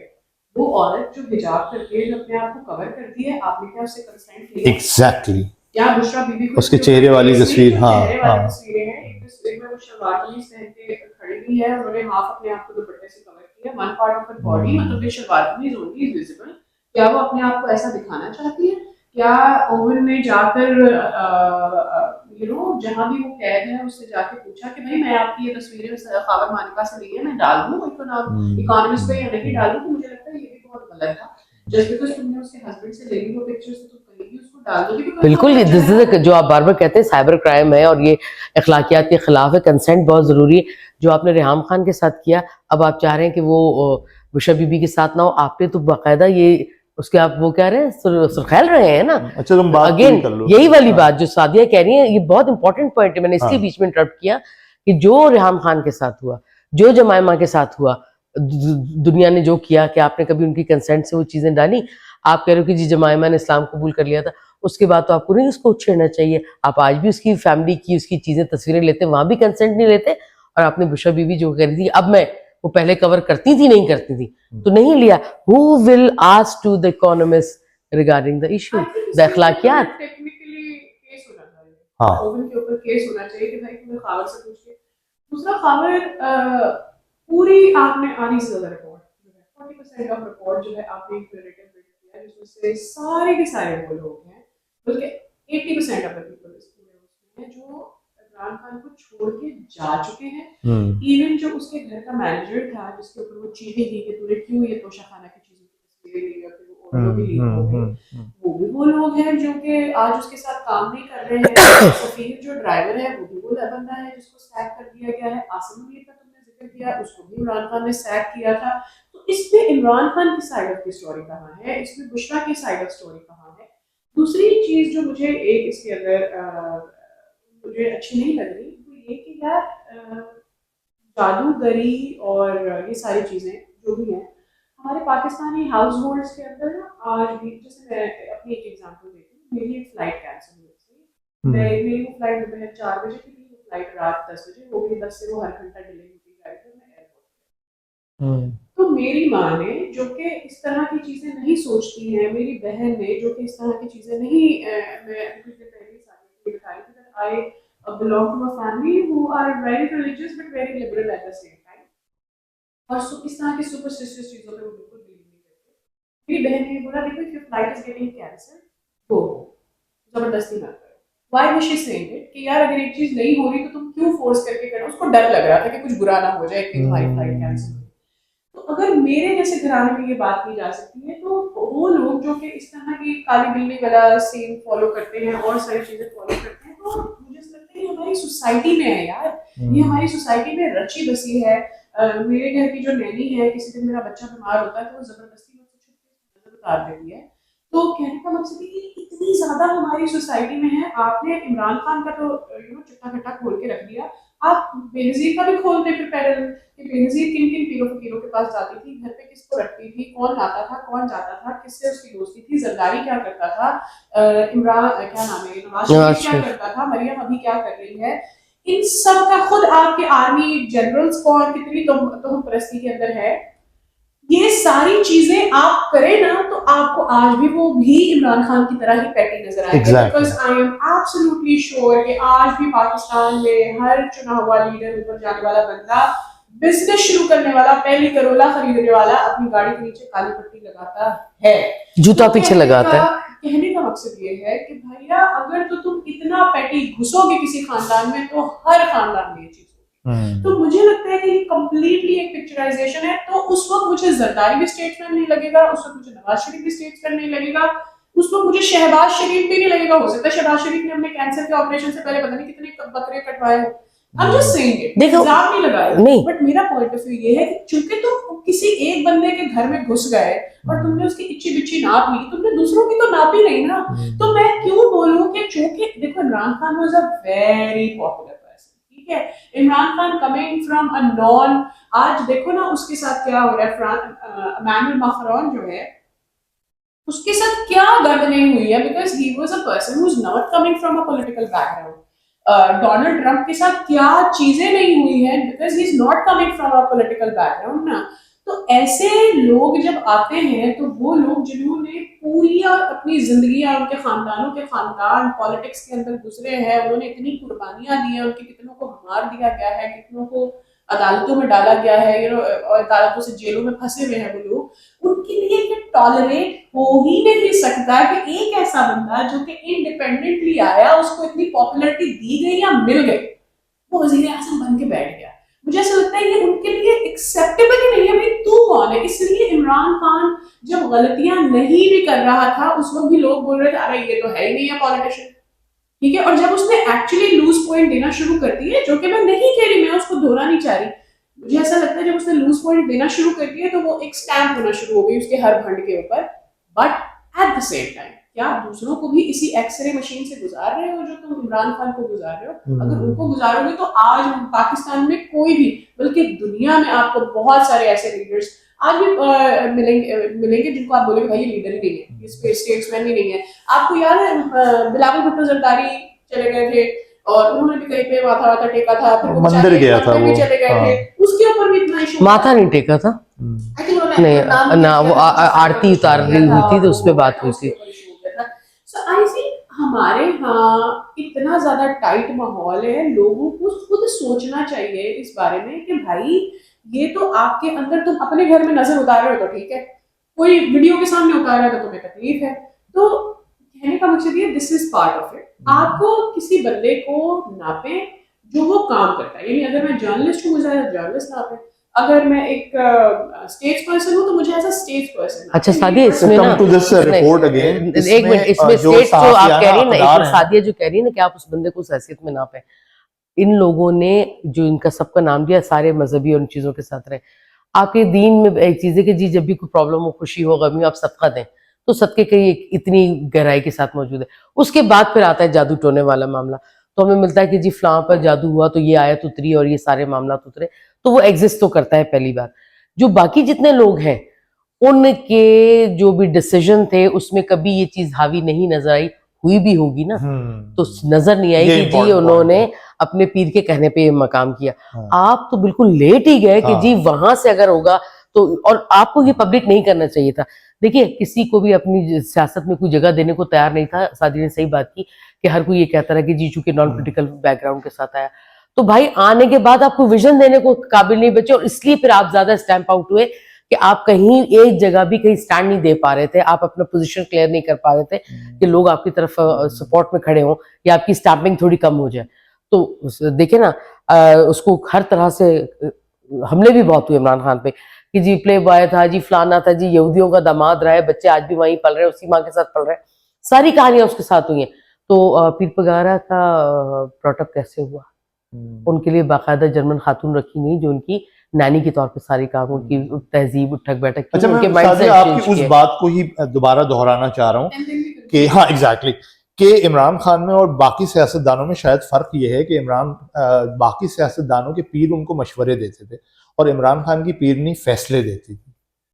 वो औरत जो हिजाब करके जो अपने आप को कवर करती है, आपने क्या उससे कंसेंट लिया? एग्जैक्टली या बुशरा बीबी को उसके इसके चेहरे ऊपर वाली केस नहीं, तस्वीर, जो हाँ चेहरे वाली हाँ तस्वीरें हैं, एक तस्वीर में वो शलवार कमीज पहन के खड़ी हुई है, उन्होंने हाफ अपने आप को दुपट्टे से कवर किया, one part of her body, मतलब ये शलवार कमीज ओनली इज विजिबल। क्या वो अपने आप को ऐसा दिखाना चाहती है? क्या ओवन में जाकर जहां भी वो कैद है उससे जाके पूछा कि भाई मैं आपकी ये तस्वीरें खावर मानिका से ली है, मैं डाल दूं इनको नाम इकोनॉमिस्ट पे या नहीं डालूं? तो मुझे लगता है ये भी बहुत गलत था। जस्ट बिकॉज तुमने उसके हस्बैंड से ले ली वो पिक्चर्स, तो तुम कहीं भी उसको डाल दोगे, because बिल्कुल, वो दिस बच्चा इज जो आप बार बार कहते हैं साइबर क्राइम है, और ये अखलाकियात के खिलाफ है। कंसेंट बहुत जरूरी है। जो आपने रेहाम खान के साथ किया, अब आप चाह रहे हैं कि वो बुशरा बीबी के साथ ना हो। आपने तो बाकायदा ये उसके आप वो कह रहे हैं सुरखैल रहे हैं ना। अच्छा तुम बात पूरी अगेन कर लो। यही वाली हाँ, बात जो सादिया कह रही है, ये बहुत इंपॉर्टेंट पॉइंट है। मैंने इसलिए हाँ। बीच में इंटरप्ट किया कि जो रेहाम खान के साथ हुआ, जो जमायमा के साथ हुआ, दुनिया ने जो किया, कि आपने कभी उनकी कंसेंट से वो चीजें डाली? आप कह रहे हो कि जी जमायमा ने इस्लाम कबूल कर लिया था, उसके बाद तो आपको नहीं उसको छेड़ना चाहिए। आप आज भी उसकी फैमिली की उसकी चीजें तस्वीरें लेते, वहां भी कंसेंट नहीं लेते। और आपने बुशरा बीवी जो कह रही थी अब मैं, वो पहले कवर करती थी नहीं करती थी, तो नहीं लिया। Who will ask to the economist regarding the issue, the अखलाकियात? टेक्निकली केस होना चाहिए, हाँ। ओवन के ऊपर केस होना चाहिए कि भाई तुम्हें खावर से पूछ के। दूसरा, खावर पूरी आपने आधी से ज्यादा रिपोर्ट जो है 40% ऑफ रिपोर्ट जो है आपने एक नैरेटिव बिल्ड किया है, जिसमें से सारे के सारे वो लोग हैं, बल्कि 80% ऑफ द पीपल इस पूरे उसमें हैं जो इमरान खान को छोड़ के जा चुके हैं। इवन जो उसके घर का मैनेजर था जिसके ऊपर वो चीखें की कि तूने क्यों ये तोशा खाना की चीजों की तस्वीरें ली, या फिर वो ऑडियो भी लीक हो गई, वो भी वो लोग हैं जो कि आज उसके साथ काम नहीं कर रहे हैं। सफीर जो ड्राइवर है वो भी वो बंदा है जिसको सैक कर दिया गया है। आसिम मुनीर का तुमने जिक्र किया, उसको भी इमरान खान ने सैक किया था। तो इसमें इमरान खान की साइड ऑफ की स्टोरी कहाँ है? इसमें बुशरा की साइड ऑफ स्टोरी कहाँ है? दूसरी चीज जो मुझे एक इसके अंदर मुझे अच्छी नहीं लग रही वो ये कि यार जादूगरी और ये सारी चीजें जो भी हैं हमारे पाकिस्तानी हाउस होल्ड्स के अंदर ना आज भी। जैसे मैं अपनी एक एग्जांपल देती हूँ, मेरी एक फ्लाइट कैंसिल हुई थी, मेरी वो फ्लाइट दोपहर 4 बजे की थी, वो फ्लाइट रात 10 बजे हो गई, 10 से वो हर घंटा डिले होती जा रही थी, मैं एयरपोर्ट। तो मेरी माँ ने, जो कि इस तरह की चीजें नहीं सोचती हैं, मेरी बहन ने जो कि इस तरह की चीजें नहीं, मैं कुछ दिन पहले सारी बताई थी that I belong to a family who are very religious but very liberal at the same time, और इस तरह की सुपरस्टिशियस चीजों पे वो बिल्कुल बिलीव नहीं करते। मेरी बहन ने बोला देखो if your flight is getting cancel, go, जबरदस्ती मत करो। Why was she saying it कि यार अगर एक चीज नहीं हो रही तो तुम क्यों फोर्स करके करना, उसको डर लग रहा था कि कुछ बुरा ना हो जाए कि तुम्हारी फ्लाइट कैंसिल हो। तो अगर मेरे जैसे घराने में ये बात की जा सकती है तो वो लोग जो कि इस तरह की काली बिल्ली वाला सीन फॉलो करते हैं और सारी चीजें फॉलो करते हैं, तो मुझे ऐसा लगता है ये हमारी सोसाइटी में है यार, ये हमारी सोसाइटी में रची बसी है। मेरे घर की जो नैनी है, किसी दिन मेरा बच्चा बीमार होता है तो वो जबरदस्ती मुझसे नजर उतार देती है। तो कहने का मकसद है कि इतनी ज्यादा हमारी सोसाइटी में है। आपने इमरान खान का तो चिट्टा खट्टा खोल के रख दिया, आप बेनजीर का भी खोल दे फिर पैरल कि बेनजीर किन किन पीरों फकीरों के पास जाती थी, घर पे किसको रखती थी, कौन आता था कौन जाता था, किससे उसकी दोस्ती थी, जरदारी क्या करता था, इमरान क्या नाम है नवाज शरीफ क्या करता था, मरियम अभी क्या कर रही है, इन सब का खुद आपके आर्मी जनरल्स कौन कितनी तुम परस्ती के अंदर है। ये सारी चीजें आप करें ना तो आपको आज भी वो भी इमरान खान की तरह ही पैटी नजर आएगा, because I am absolutely sure कि आज भी पाकिस्तान में हर चुना हुआ लीडर, ऊपर जाने वाला बंदा, बिजनेस शुरू करने वाला, पहली करोला खरीदने वाला अपनी गाड़ी के नीचे काली पट्टी लगाता है, जूता पीछे लगाता है। कहने का मकसद ये है कि भैया अगर तो तुम इतना पैटी घुसोगे किसी खानदान में तो हर खानदान में ये चीज होगी। तो मुझे लगता है कि ये कंप्लीटली एक पिक्चराइजेशन है। तो उस वक्त मुझे जरदारी भी स्टेट्समैन नहीं लगेगा, उस वक्त मुझे नवाज शरीफ भी स्टेट्समैन नहीं लगेगा, उस वक्त मुझे शहबाज शरीफ भी नहीं लगेगा। हो सकता है शहबाज शरीफ ने अपने कैंसर के ऑपरेशन से पहले पता नहीं कितने बकरे कटवाए हो। I'm just saying it. देखो, इल्जाम नहीं लगाया, नहीं। बट मेरा पॉइंट ऑफ व्यू ये है कि चूंकि तुम किसी एक बंदे के घर में घुस गए और तुमने उसकी इच्ची बिच्ची नाप ली, तुमने दूसरों की तो नापी नहीं ना। तो मैं क्यों बोलूं कि चूंकि देखो Imran Khan was a very popular person, ठीक है, Imran Khan coming from a non, आज देखो ना उसके साथ क्या हो रहा है, इमैनुअल मैक्रोन जो है उसके साथ क्या गर्दनें हुई है, because he was a person who is not coming from a political background. Donald Trump के साथ क्या चीजें नहीं हुई हैं, because he is not coming from a political background ना। तो ऐसे लोग जब आते हैं तो वो लोग जिन्होंने पूरी अपनी जिंदगी उनके खानदानों के खानदान पॉलिटिक्स के अंदर गुजरे हैं, उन्होंने इतनी कुर्बानियां दी हैं, उनके कितनों को मार दिया गया है, कितनों को अदालतों में डाला गया है, और अदालतों से जेलों में फंसे हुए हैं वो लोग, उनके लिए ये टॉलरेट हो ही नहीं सकता कि एक ऐसा बंदा जो कि इंडिपेंडेंटली आया, उसको इतनी पॉपुलैरिटी दी गई या मिल गई, वो वजीर आजम बन के बैठ गया। मुझे ऐसा लगता है ये उनके लिए एक्सेप्टेबल ही नहीं है। भाई तू कौन है? इसलिए इमरान खान जब गलतियां नहीं भी कर रहा था उस वक्त भी लोग बोल रहे थे अरे ये तो है ही नहीं है पॉलिटिशियन, ठीक है। और जब उसने एक्चुअली लूज पॉइंट देना शुरू कर दिए, जो कि मैं नहीं कह रही, मैं उसको दोहरा नहीं चाह रही, मुझे ऐसा लगता है जब उसने लूज पॉइंट देना शुरू कर दिया तो वो एक स्टैम्प होना शुरू हो गई उसके हर भंड के ऊपर। But at the same time क्या दूसरों को भी इसी एक्सरे मशीन से गुजार रहे हो जो तुम इमरान खान को गुजार रहे हो? अगर उनको गुजारोगे तो आज पाकिस्तान में कोई भी, बल्कि दुनिया में आपको बहुत सारे ऐसे लीडर्स आज भी मिलेंगे जिनको आप बोलेंगे भाई ये लीडर ही नहीं है, ये स्टेट्समैन ही नहीं है। आपको याद है बिलावल भुट्टो जरदारी चले गए थे और उन्होंने भी कहीं पे माथा वाथा टेका था, फिर वो मंदिर गया था भी वो, चले गए थे, उसके ऊपर भी इतना इशू, माथा नहीं टेका था, नहीं ना, वो आरती उतार रही हुई थी तो उस पे बात हुई थी। सो आई थिंक हमारे यहाँ इतना ज्यादा टाइट माहौल है, लोगों को खुद सोचना चाहिए इस बारे में कि भाई ये तो आपके अंदर, तुम अपने घर में नजर उतार रहे हो तो ठीक है, कोई वीडियो के सामने उतार रहा है तो तुम्हें तकलीफ है। तो कहने का मकसद ये this is part of it. आपको किसी बंदे को नापे जो वो काम करता है, यानी अगर मैं जर्नलिस्ट हूँ मुझे जर्नलिस्ट नापे, अगर मैं एक स्टेज पर्सन हूँ तो मुझे एज अ स्टेज पर्सन। अच्छा सादिया, इसमें ना रिपोर्ट अगेन एक मिनट, इसमें स्टेज जो आप कह रही है ना, सादिया जो कह रही है ना कि आप उस बंदे को उस हैसियत में ना पे, इन लोगों ने जो इनका सबका नाम दिया सारे मजहबी और उन चीजों के साथ रहे। आपके दीन में एक चीज है कि जी जब भी कोई प्रॉब्लम हो, खुशी हो, गमी, आप सदका दें, तो सदके की इतनी गहराई के साथ मौजूद है। उसके बाद फिर आता है जादू टोने वाला मामला, तो हमें मिलता है कि जी फलां पर जादू हुआ तो ये आयत उतरी और ये सारे मामला उतरे, तो वो एग्जिस्ट तो करता है पहली बार। जो बाकी जितने लोग हैं उनके जो भी डिसीजन थे उसमें कभी ये चीज हावी नहीं नजर आई, हुई भी होगी ना तो नजर नहीं आई कि जी उन्होंने अपने पीर के कहने पे ये मकाम किया। आप तो बिल्कुल लेट ही गए कि जी वहां से अगर होगा तो, और आपको ये पब्लिक नहीं करना चाहिए था। देखिए किसी को भी अपनी सियासत में कोई जगह देने को तैयार नहीं था। सादी ने सही बात की कि हर कोई ये कहता रहा कि जी चूंकि नॉन पॉलिटिकल बैकग्राउंड के साथ आया, तो भाई आने के बाद आपको विजन देने को काबिल नहीं बचे और इसलिए फिर आप ज्यादा स्टैंप आउट हुए कि आप कहीं एक जगह भी कहीं स्टैंड नहीं दे पा रहे थे, आप अपना पोजीशन क्लियर नहीं कर पा रहे थे कि लोग आपकी तरफ सपोर्ट में खड़े हों या आपकी स्टैम्पिंग थोड़ी कम हो जाए। तो देखिए ना, उसको हर तरह से हमले भी बहुत हुए इमरान खान पे कि जी प्ले बॉय था, जी फलाना था, जी यहूदियों का दामाद रहा है, बच्चे आज भी वहीं पल रहे हैं, उसी माँ के साथ पल रहे हैं। सारी कहानियां उसके साथ हुई हैं। तो पीर पगारा का ब्रॉटअप कैसे हुआ? उनके लिए बाकायदा जर्मन खातून रखी नहीं जो उनकी नैनी के तौर पे सारी काम, उनकी तहजीब उठक बैठक की, अच्छा, उनके मैं माइंडसेट सादिया चेंज आपकी उस किए। बात को ही दोबारा दोहराना चाह रहा हूँ कि हाँ एग्जैक्टली कि इमरान खान में और बाकी सियासतदानों में शायद फर्क ये है कि बाकी सियासतदानों के पीर उनको मशवरे देते थे और इमरान खान की पीरनी फैसले देती थी।